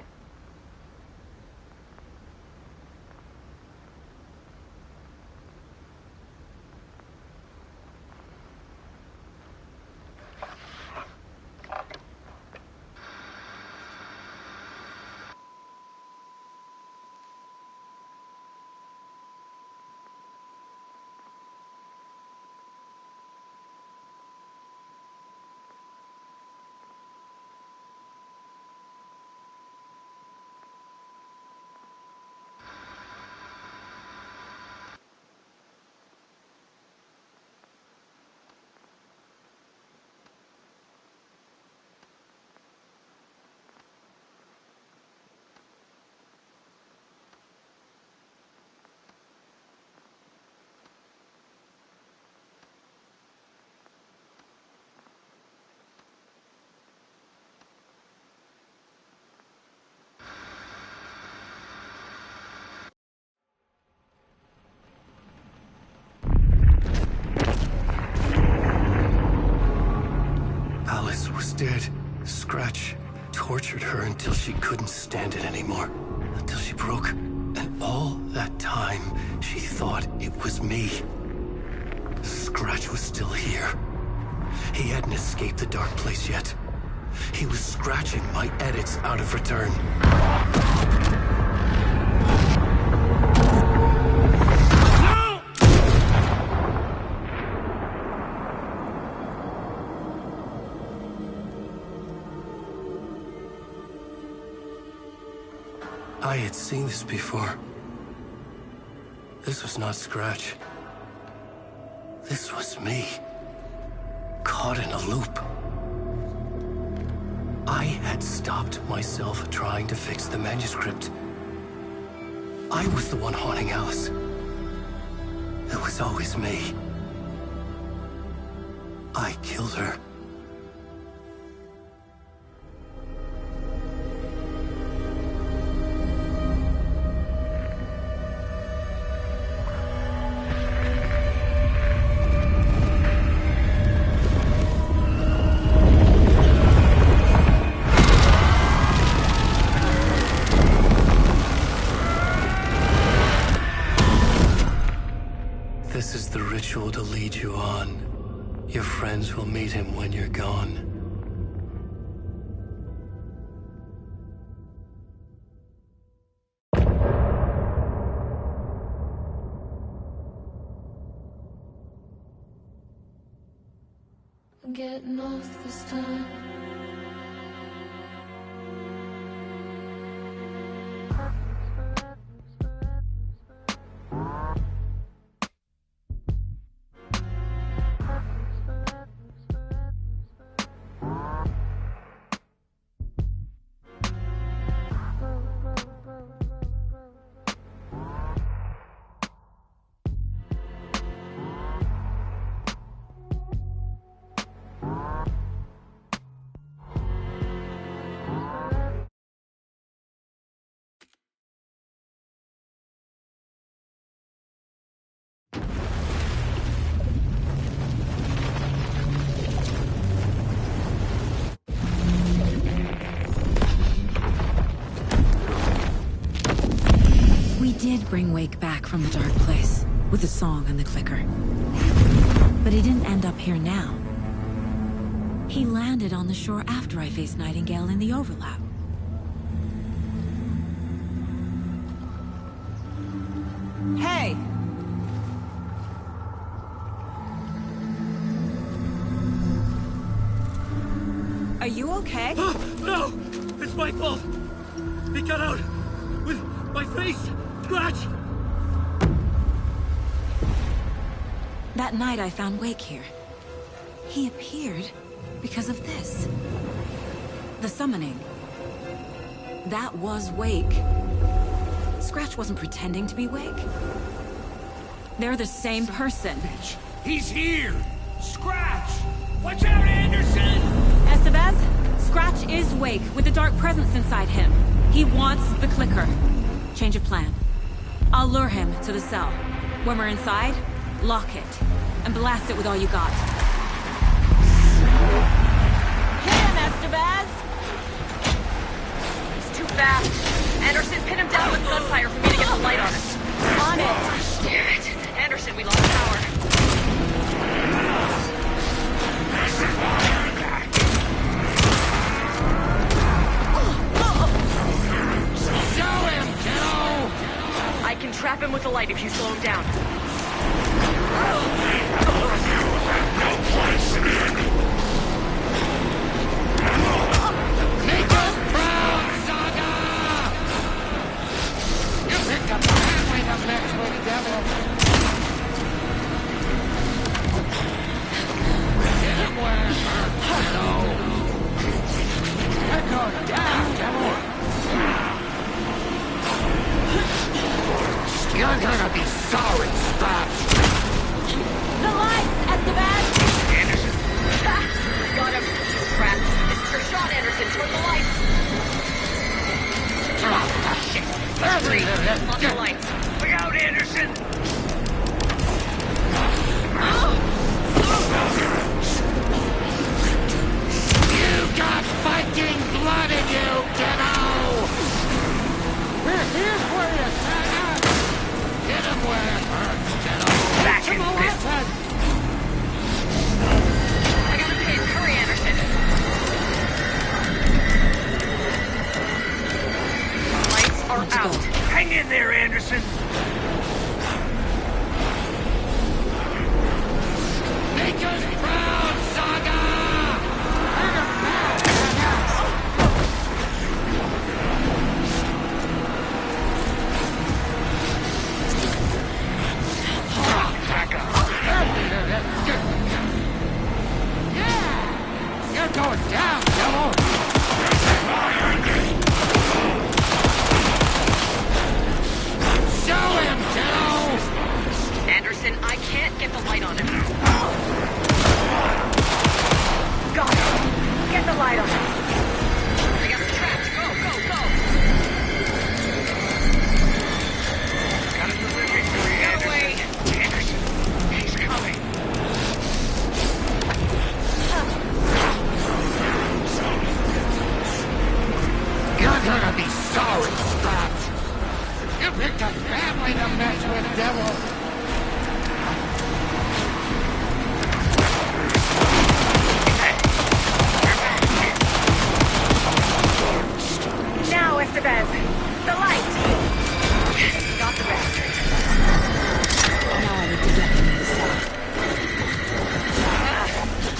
Speaker 7: Alice was dead. Scratch tortured her until she couldn't stand it anymore. Until she broke. And all that time, she thought it was me. Scratch was still here. He hadn't escaped the dark place yet. He was scratching my edits out of return. I had seen this before. This was not Scratch. This was me. Caught in a loop. I had stopped myself trying to fix the manuscript. I was the one haunting Alice. It was always me. I killed her. This is the ritual to lead you on. Your friends will meet him when you're gone.
Speaker 19: I'm getting off this time.
Speaker 2: We did bring Wake back from the dark place, with the song and the clicker. But he didn't end up here now. He landed on the shore after I faced Nightingale in the overlap.
Speaker 17: Hey! Are you okay?
Speaker 9: No! It's my fault! He got out! With my face! Scratch!
Speaker 2: That night I found Wake here. He appeared because of this. The summoning. That was Wake. Scratch wasn't pretending to be Wake. They're the same person.
Speaker 9: He's here! Scratch! Watch out, Anderson!
Speaker 2: Estevez, Scratch is Wake with the dark presence inside him. He wants the clicker. Change of plan. I'll lure him to the cell. When we're inside, lock it. And blast it with all you got.
Speaker 17: Estevez?
Speaker 1: He's too fast. Anderson, pin him down with gunfire for me to get the light on him.
Speaker 17: On it.
Speaker 1: Damn it. Anderson, we lost power.
Speaker 15: Show him, kiddo!
Speaker 1: I can trap him with the light if you slow him down.
Speaker 15: Make us proud, Saga! You picked up the family to mess with, devil! Get him where it hurts, kiddo! You're going down, devil! You're gonna be sorry, Straps!
Speaker 17: The lights, Estevez!
Speaker 1: Anderson. Ha! Got him. Trapped. This is your shot, Anderson. Toward the lights.
Speaker 15: Oh, shit!
Speaker 1: Three. On the lights.
Speaker 11: Look out, Anderson!
Speaker 15: You got Viking blood in you, kiddo! We're here for you, Saga! Get him where it hurts, kiddo!
Speaker 11: Back in
Speaker 15: Come
Speaker 11: business.
Speaker 15: on,
Speaker 1: I gotta pin. Hurry, Anderson. Lights are out.
Speaker 11: Hang in there, Anderson!
Speaker 15: Make us proud, Saga! Make us proud, Saga! Yeah! You're going down, devil! Show him, kiddo!
Speaker 1: Anderson, I can't get the light on him. Got him. Get the light on him. I got him trapped. Go, go, go.
Speaker 11: Gotta deliver it to you,
Speaker 1: Get away.
Speaker 11: Anderson, he's coming.
Speaker 15: You're gonna be sorry, Straps! You picked a family to mess with, devil!
Speaker 1: Now, Estevez. The light. Got the bastard.
Speaker 2: Now I need to get him inside.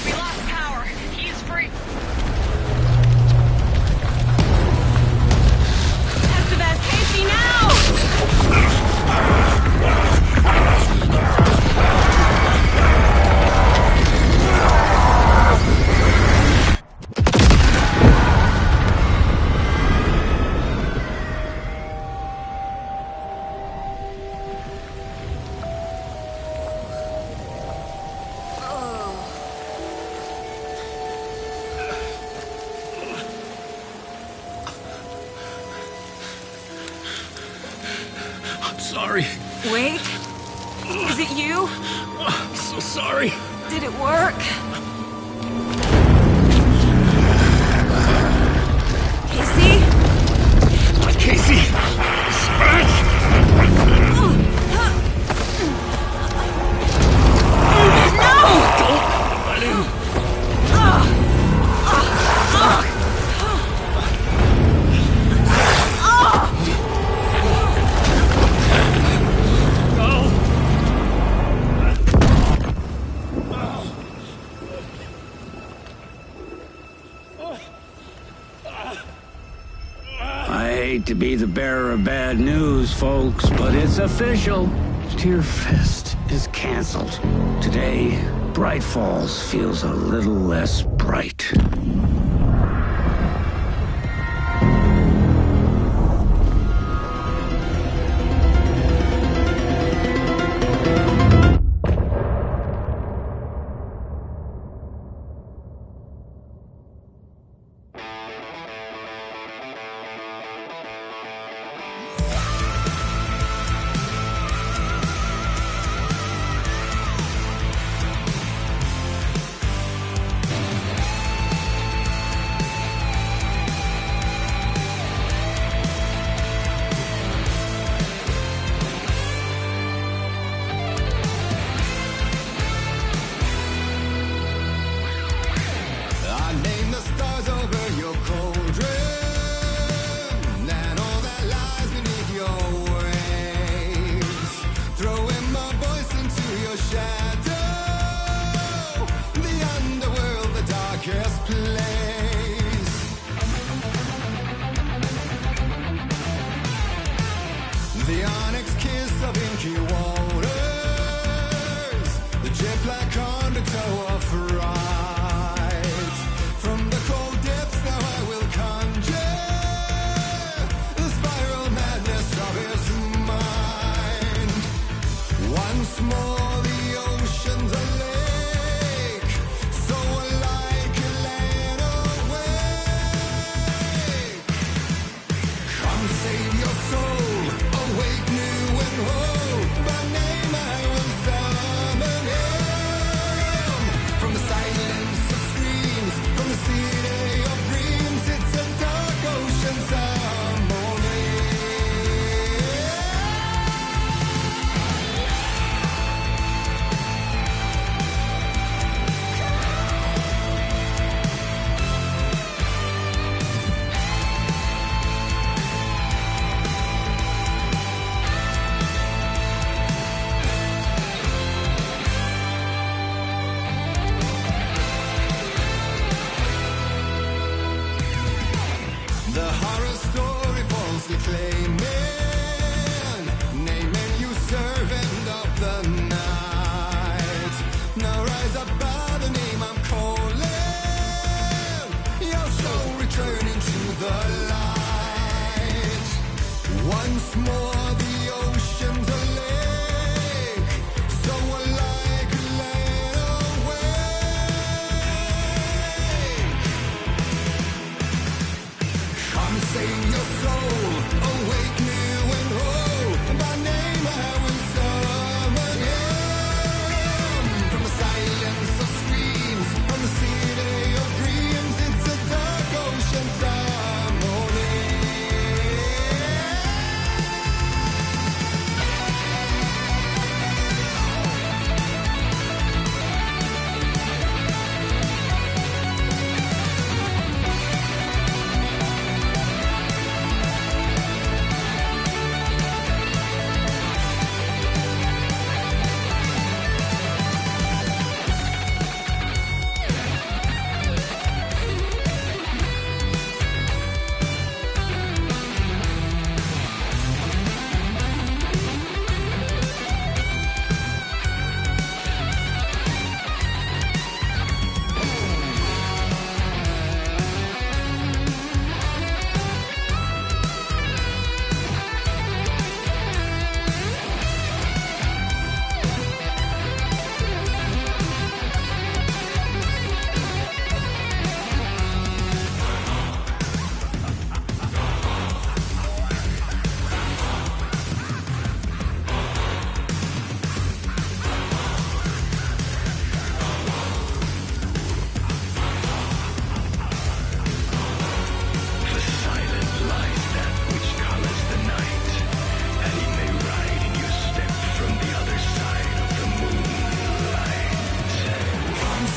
Speaker 1: We lost power. He's free.
Speaker 17: Estevez, Casey, now!
Speaker 8: I'm sorry.
Speaker 2: Wake? Is it you?
Speaker 8: I'm so sorry.
Speaker 2: Did it work? Casey?
Speaker 8: Casey!
Speaker 14: I hate to be the bearer of bad news, folks, but it's official. Tearfest is canceled. Today, Bright Falls feels a little less bright.
Speaker 20: shadow, the underworld, the darkest place. The onyx kiss of inky waters, the jet black undertow of fright. From the cold depths now I will conjure the spiral madness of his mind. Once more the ocean's a lake, so alike a land awake. Come save your soul, awake new and whole. By name I will summon him. From the silence of screams, from the city of dreams, it's a dark ocean ceremony. The horror story falsely claiming, naming you servant of the night. Now rise up by the name I'm calling, your soul returning to the light. Once more the ocean's a lake, so alike a land awake. Come save your soul, awake new and whole. By name I will summon him. From the silence of screams, from the city of dreams, it's a dark ocean ceremony.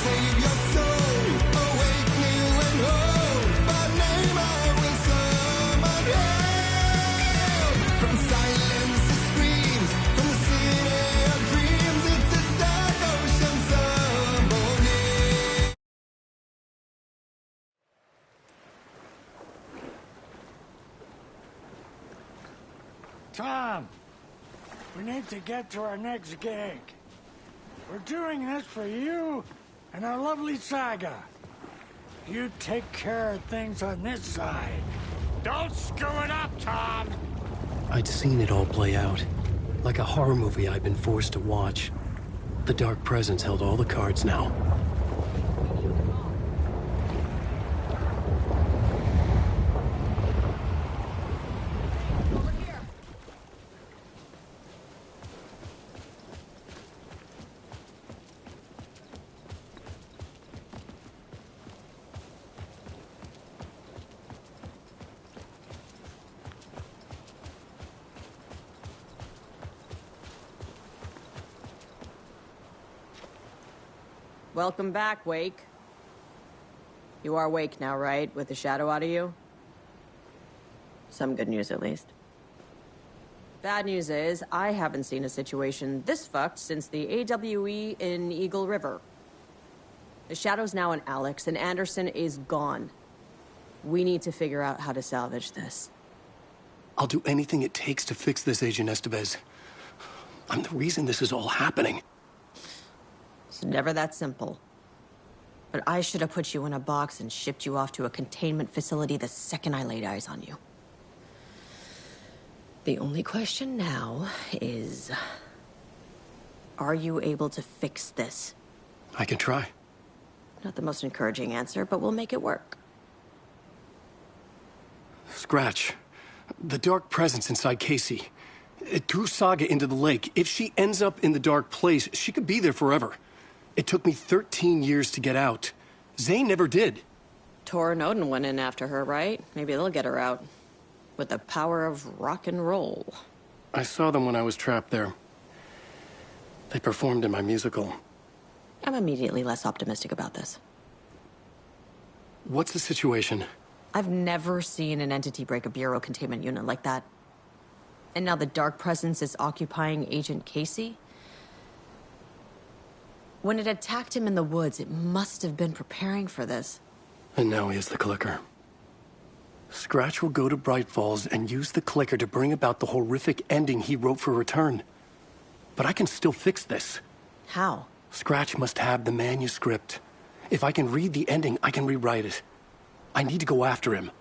Speaker 20: Save your soul, awake new and whole. By name I will summon him. From silence to screams, from the city of dreams, it's a dark ocean ceremony.
Speaker 15: Tom, we need to get to our next gig. We're doing this for you and our lovely Saga. You take care of things on this side.
Speaker 10: Don't screw it up, Tom!
Speaker 7: I'd seen it all play out. Like a horror movie I'd been forced to watch. The Dark Presence held all the cards now.
Speaker 5: Welcome back, Wake. You are Wake now, right? With the shadow out of you? Some good news, at least. Bad news is, I haven't seen a situation this fucked since the AWE in Eagle River. The Shadow's now in Alex, and Anderson is gone. We need to figure out how to salvage this.
Speaker 7: I'll do anything it takes to fix this, Agent Estevez. I'm the reason this is all happening.
Speaker 5: It's never that simple. But I should have put you in a box and shipped you off to a containment facility the second I laid eyes on you. The only question now is... are you able to fix this?
Speaker 7: I can try.
Speaker 5: Not the most encouraging answer, but we'll make it work.
Speaker 7: Scratch. The dark presence inside Casey. It threw Saga into the lake. If she ends up in the dark place, she could be there forever. It took me 13 years to get out. Zane never did.
Speaker 5: Tor and Odin went in after her, right? Maybe they'll get her out. With the power of rock and roll.
Speaker 7: I saw them when I was trapped there. They performed in my musical.
Speaker 5: I'm immediately less optimistic about this.
Speaker 7: What's the situation?
Speaker 5: I've never seen an entity break a Bureau containment unit like that. And now the Dark Presence is occupying Agent Casey? When it attacked him in the woods, it must have been preparing for this.
Speaker 7: And now he has the clicker. Scratch will go to Bright Falls and use the clicker to bring about the horrific ending he wrote for Return. But I can still fix this.
Speaker 5: How?
Speaker 7: Scratch must have the manuscript. If I can read the ending, I can rewrite it. I need to go after him.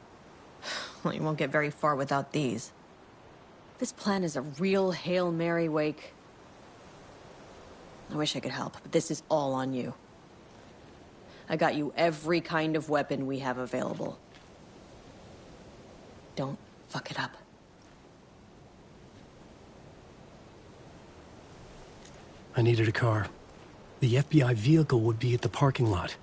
Speaker 5: Well, you won't get very far without these. This plan is a real Hail Mary, Wake. I wish I could help, but this is all on you. I got you every kind of weapon we have available. Don't fuck it up.
Speaker 7: I needed a car. The FBI vehicle would be at the parking lot.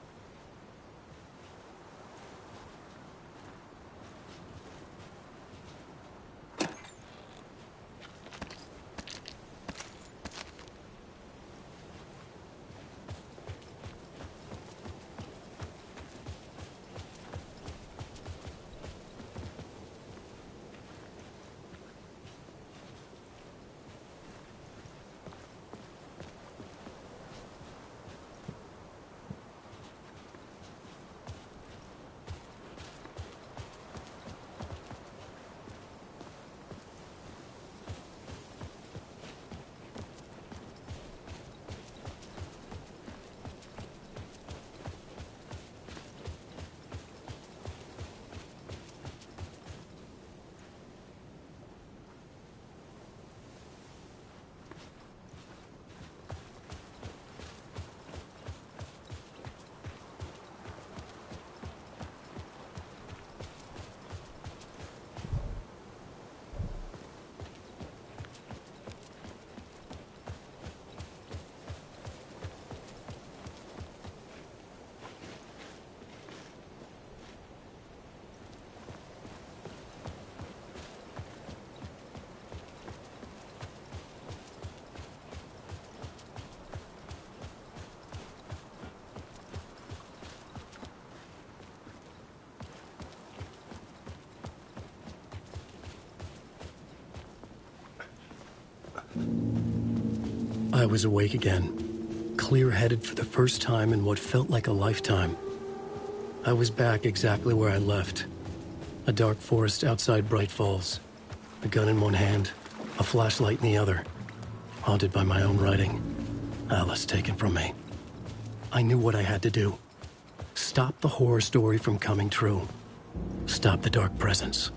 Speaker 7: I was awake again, clear-headed for the first time in what felt like a lifetime. I was back exactly where I left. A dark forest outside Bright Falls. A gun in one hand, a flashlight in the other. Haunted by my own writing. Alice taken from me. I knew what I had to do. Stop the horror story from coming true. Stop the dark presence.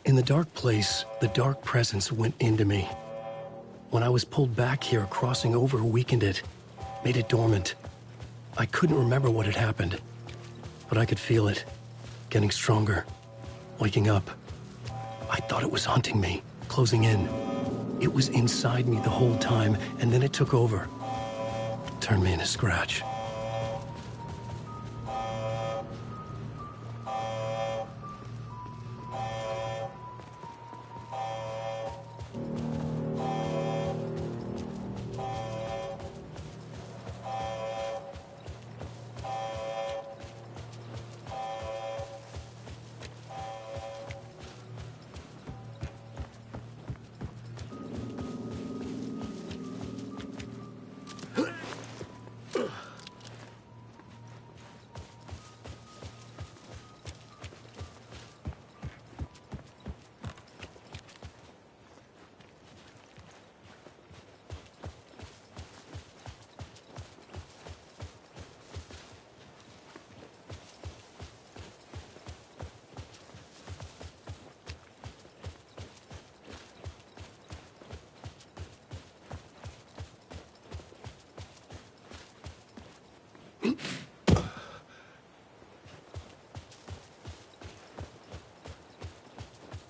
Speaker 7: In the dark place, the dark presence went into me. When I was pulled back here, crossing over weakened it, made it dormant. I couldn't remember what had happened, but I could feel it, getting stronger, waking up. I thought it was hunting me, closing in. It was inside me the whole time, and then it took over. Turned me into Scratch.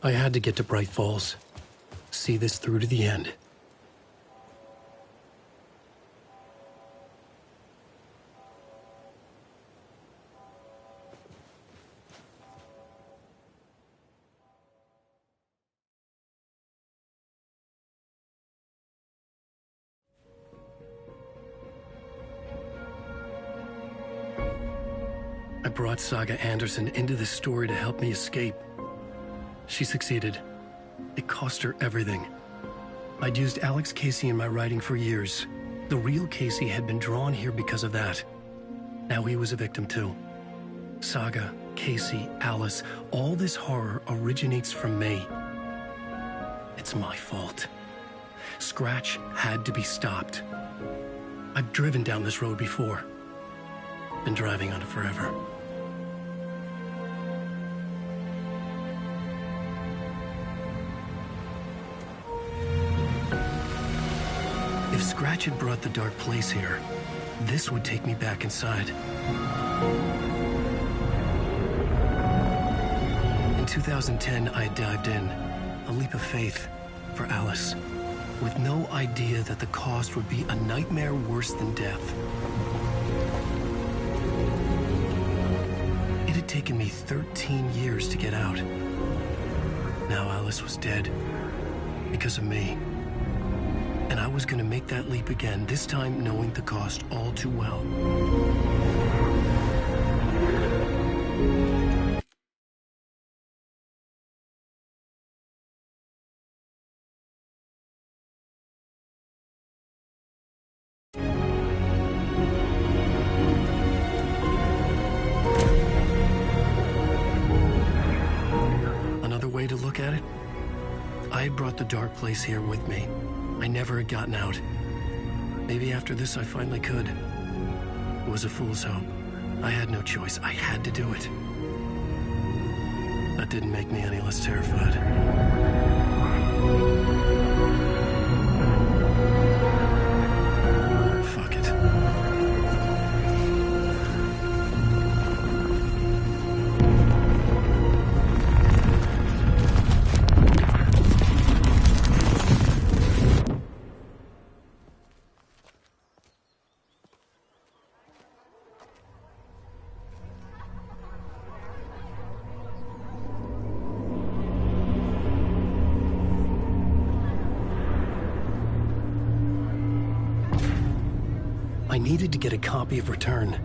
Speaker 7: I had to get to Bright Falls. See this through to the end. I brought Saga Anderson into this story to help me escape. She succeeded. It cost her everything. I'd used Alex Casey in my writing for years. The real Casey had been drawn here because of that. Now he was a victim too. Saga, Casey, Alice, all this horror originates from me. It's my fault. Scratch had to be stopped. I've driven down this road before. Been driving on it forever. If Scratch had brought the dark place here, this would take me back inside. In 2010, I dived in, a leap of faith for Alice, with no idea that the cost would be a nightmare worse than death. It had taken me 13 years to get out. Now Alice was dead, because of me. And I was going to make that leap again, this time knowing the cost all too well. another way to look at it? I had brought the dark place here with me. I never had gotten out. Maybe after this I finally could. It was a fool's hope. I had no choice. I had to do it. That didn't make me any less terrified. Fuck it. I needed to get a copy of Return.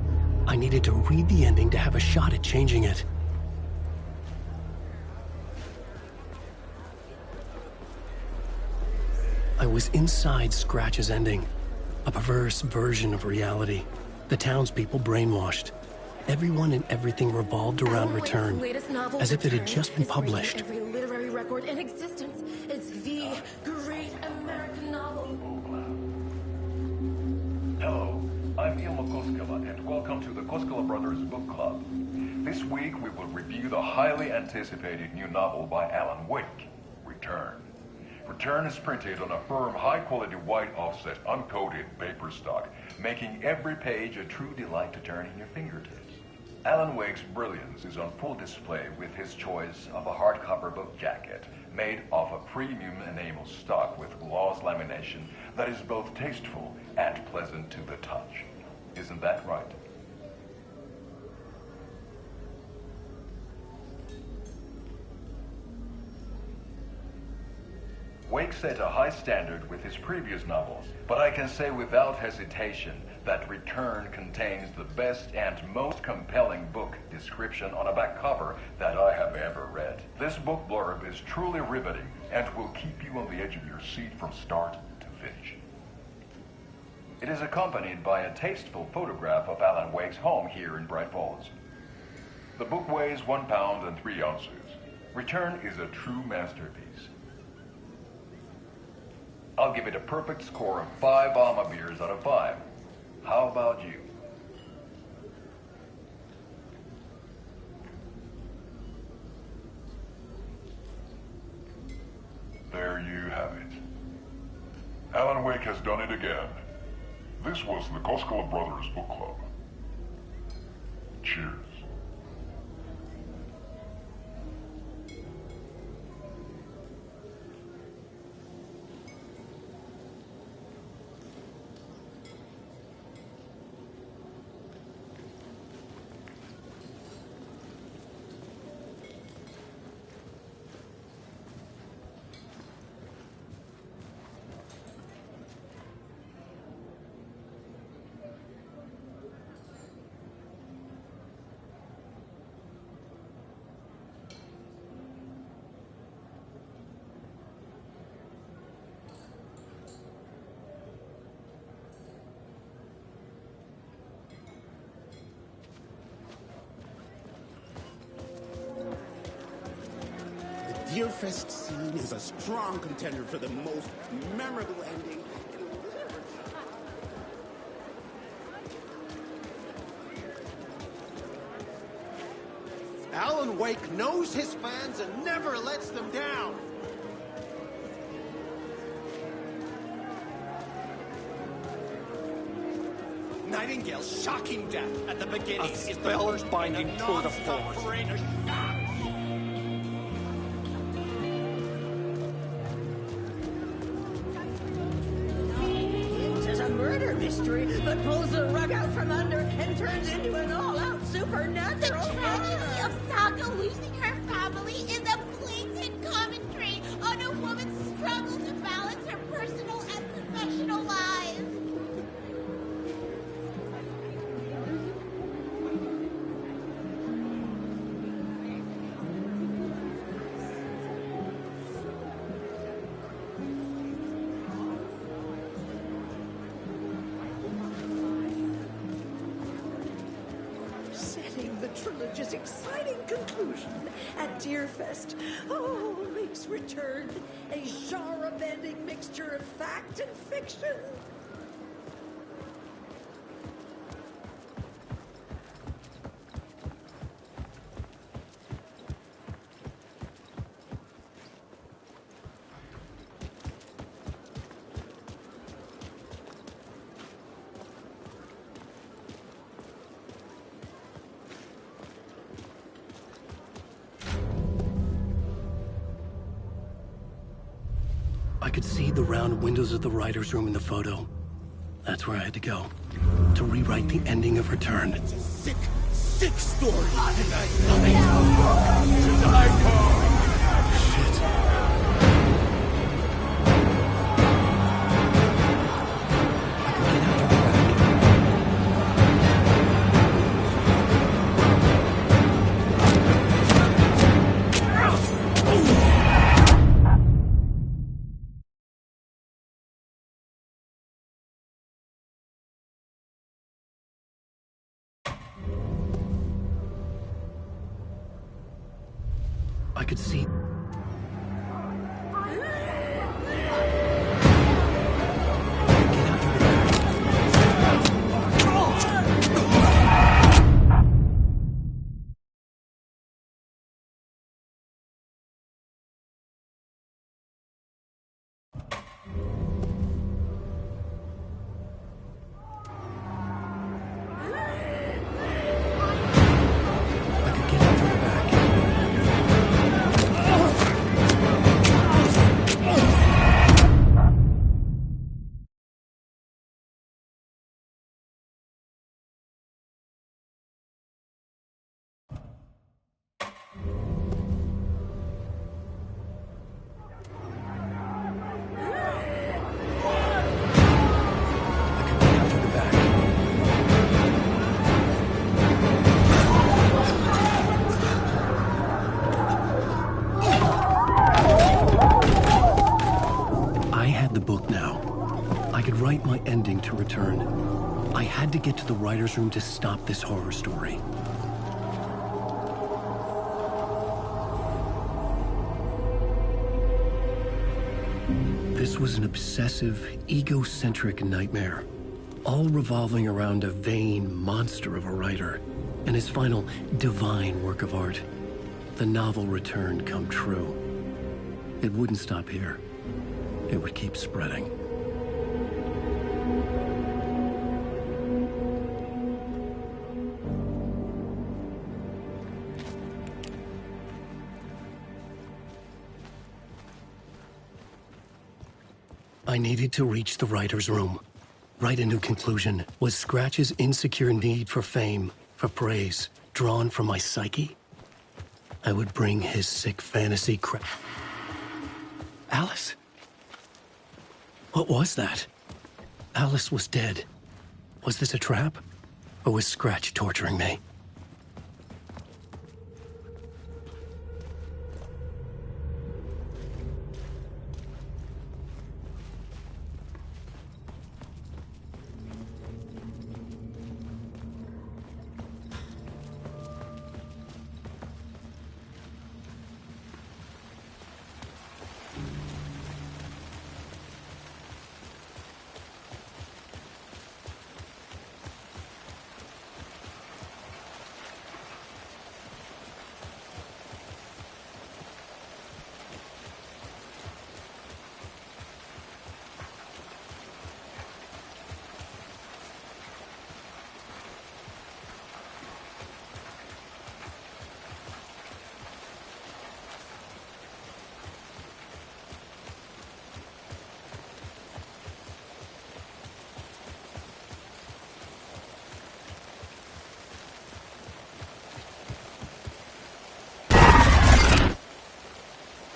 Speaker 7: I needed to read the ending to have a shot at changing it. I was inside Scratch's ending. A perverse version of reality. The townspeople brainwashed. Everyone and everything revolved around Return, as if it had just been published.
Speaker 4: Every literary record in existence. It's the great American novel.
Speaker 16: Hello, I'm Ilmo Koskela, and welcome to the Koskela Brothers Book Club. This week we will review the highly anticipated new novel by Alan Wake, Return. Return is printed on a firm, high-quality white offset, uncoated paper stock, making every page a true delight to turn in your fingertips. Alan Wake's brilliance is on full display with his choice of a hardcover book jacket made of a premium enamel stock with gloss lamination that is both tasteful and pleasant to the touch. Isn't that right? Wake set a high standard with his previous novels, but I can say without hesitation that Return contains the best and most compelling book description on a back cover that I have ever read. This book blurb is truly riveting and will keep you on the edge of your seat from start to finish. It is accompanied by a tasteful photograph of Alan Wake's home here in Bright Falls. The book weighs 1 pound and 3 ounces. Return is a true masterpiece. I'll give it a perfect score of 5 Alma beers out of 5. How about you?
Speaker 21: There you have it. Alan Wake has done it again. This was the Koskela Brothers Book Club. Cheers.
Speaker 22: Deerfest scene is a strong contender for the most memorable ending. Alan Wake knows his fans and never lets them down. Nightingale's shocking death at the beginning is the first binding tour de force.
Speaker 4: Mystery, but pulls the rug out from under and turns into an all-out supernatural.
Speaker 23: The tragedy of Sokka losing her family is a blatant commentary on a woman's struggle to balance her personal and professional lives.
Speaker 4: trilogy's exciting conclusion at Deerfest. Oh, Lake's return. A genre-bending mixture of fact and fiction.
Speaker 7: I could see the round windows of the writer's room in the photo. That's where I had to go. To rewrite the ending of Return.
Speaker 22: It's a sick, sick story.
Speaker 7: I could see... To Return. I had to get to the writer's room to stop this horror story. This was an obsessive, egocentric nightmare, all revolving around a vain monster of a writer and his final divine work of art, the novel Return come true. It wouldn't stop here. It would keep spreading. I needed to reach the writer's room. Write a new conclusion. Was Scratch's insecure need for fame, for praise, drawn from my psyche? I would bring his sick fantasy Alice? What was that? Alice was dead. Was this a trap? Or was Scratch torturing me?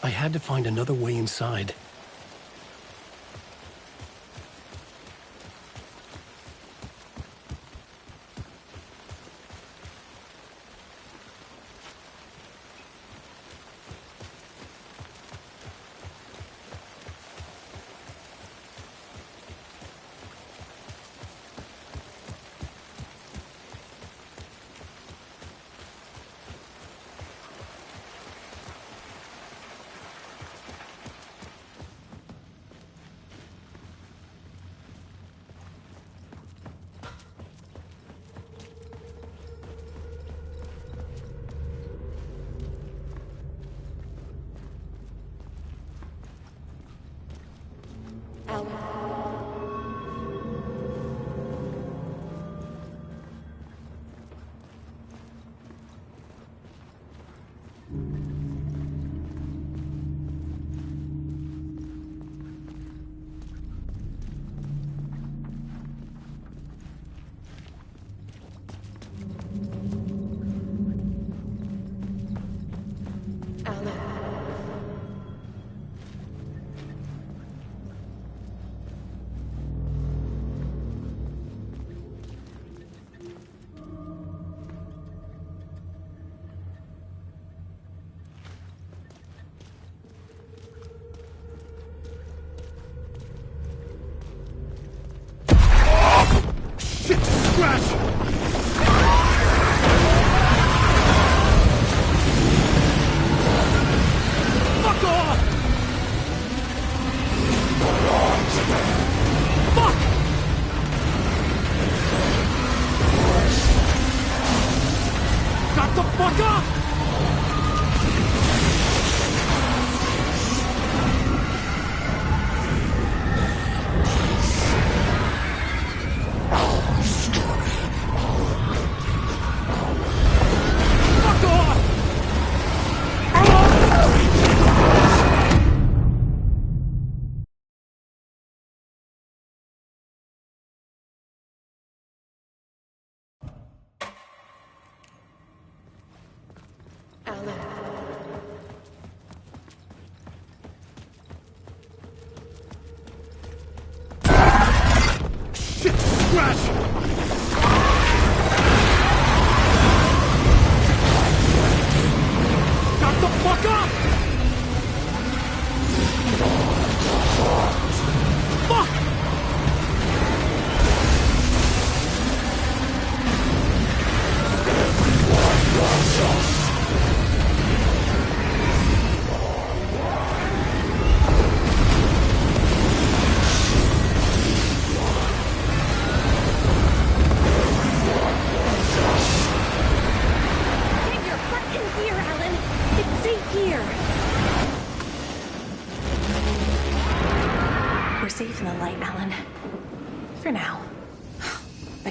Speaker 7: I had to find another way inside.
Speaker 4: Alan.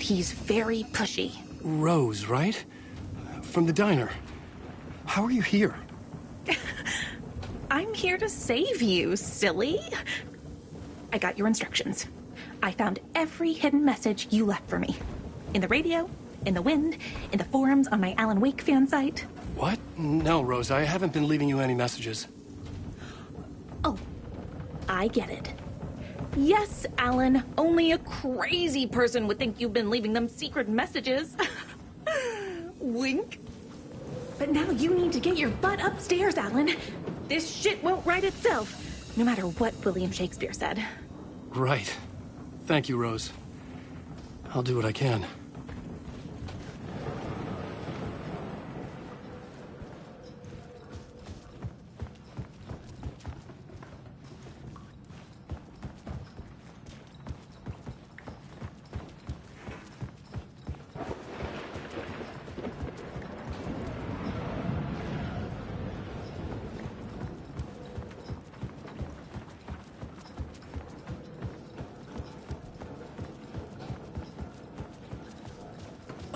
Speaker 6: He's very pushy.
Speaker 7: Rose, right? From the diner. How are you here?
Speaker 6: I'm here to save you, silly. I got your instructions. I found every hidden message you left for me. In the radio, in the wind, in the forums on my Alan Wake fan site.
Speaker 7: What? No, Rose, I haven't been leaving you any messages.
Speaker 6: Oh, I get it. Yes, Alan, only a crazy person would think you've been leaving them secret messages. Wink. But now you need to get your butt upstairs, Alan. This shit won't right itself, no matter what William Shakespeare said.
Speaker 7: Right. Thank you, Rose. I'll do what I can.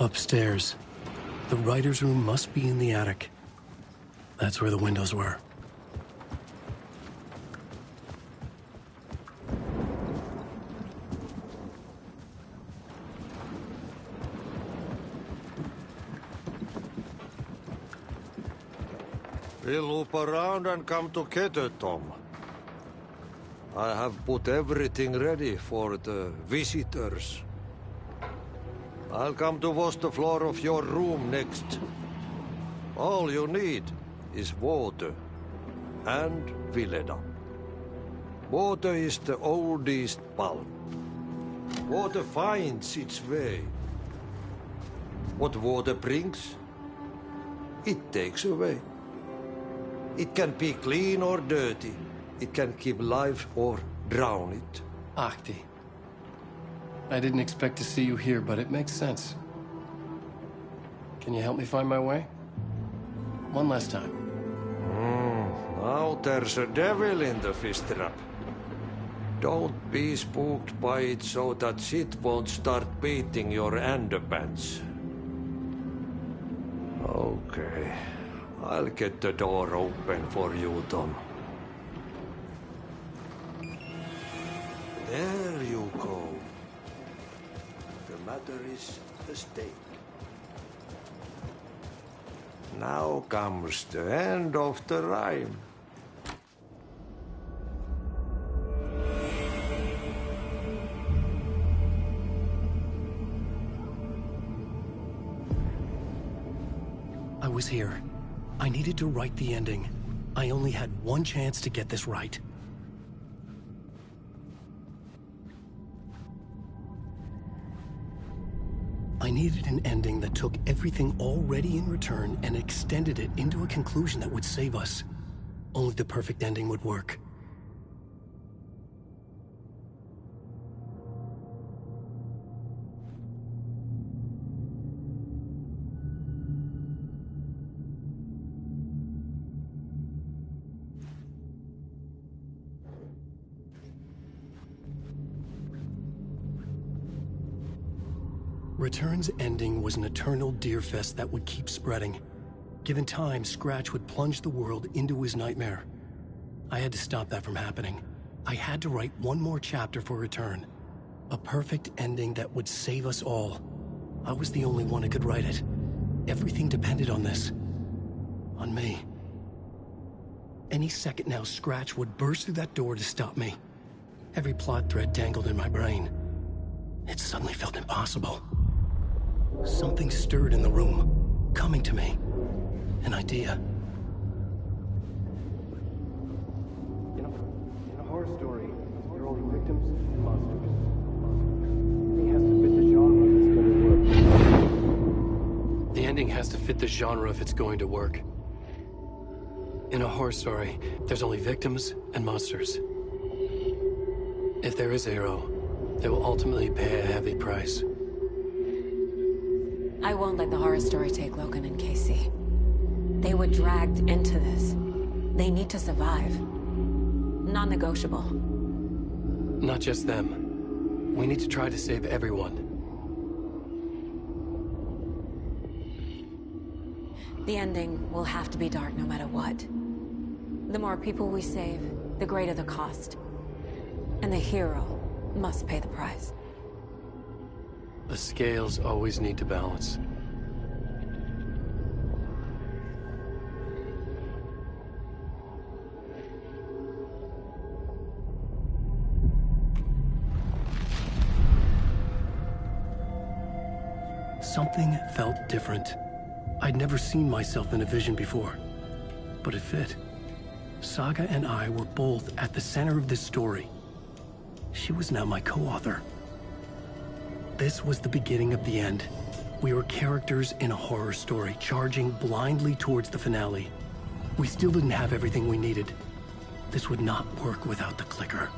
Speaker 7: Upstairs. The writer's room must be in the attic. That's where the windows were.
Speaker 12: We'll loop around and come together, Tom. I have put everything ready for the visitors. I'll come to wash the floor of your room next. All you need is water and Vileda. Water is the oldest pulp. Water finds its way. What water brings, it takes away. It can be clean or dirty. It can keep life or drown it.
Speaker 7: Ahti. I didn't expect to see you here, but it makes sense. Can you help me find my way? One last time.
Speaker 12: Now there's a devil in the fish trap. Don't be spooked by it so that shit won't start beating your underpants. Okay. I'll get the door open for you, Tom. There you go. The matter is the stake. Now comes the end of the rhyme.
Speaker 7: I was here. I needed to write the ending. I only had one chance to get this right. I needed an ending that took everything already in return and extended it into a conclusion that would save us. Only the perfect ending would work. Return's ending was an eternal Deerfest that would keep spreading. Given time, Scratch would plunge the world into his nightmare. I had to stop that from happening. I had to write one more chapter for Return. A perfect ending that would save us all. I was the only one who could write it. Everything depended on this. On me. Any second now, Scratch would burst through that door to stop me. Every plot thread dangled in my brain. It suddenly felt impossible. Something stirred in the room, coming to me. An idea.
Speaker 8: In a horror story, there are only victims and monsters. The ending has to fit the genre if it's going to work. In a horror story, there's only victims and monsters. If there is a hero, they will ultimately pay a heavy price.
Speaker 2: I won't let the horror story take Logan and Casey. They were dragged into this. They need to survive. Non-negotiable.
Speaker 7: Not just them. We need to try to save everyone.
Speaker 2: The ending will have to be dark no matter what. The more people we save, the greater the cost. And the hero must pay the price.
Speaker 7: The scales always need to balance. Something felt different. I'd never seen myself in a vision before, but it fit. Saga and I were both at the center of this story. She was now my co-author. This was the beginning of the end. We were characters in a horror story, charging blindly towards the finale. We still didn't have everything we needed. This would not work without the clicker.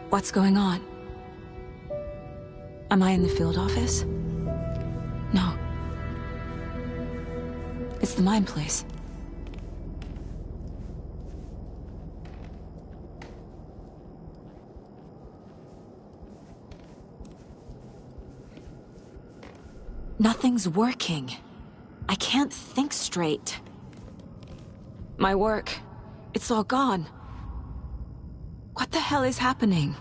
Speaker 2: What's going on? Am I in the field office? No. It's the mine place. Nothing's working. I can't think straight. My work, it's all gone. What the hell is happening?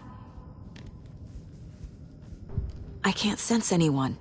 Speaker 2: I can't sense anyone.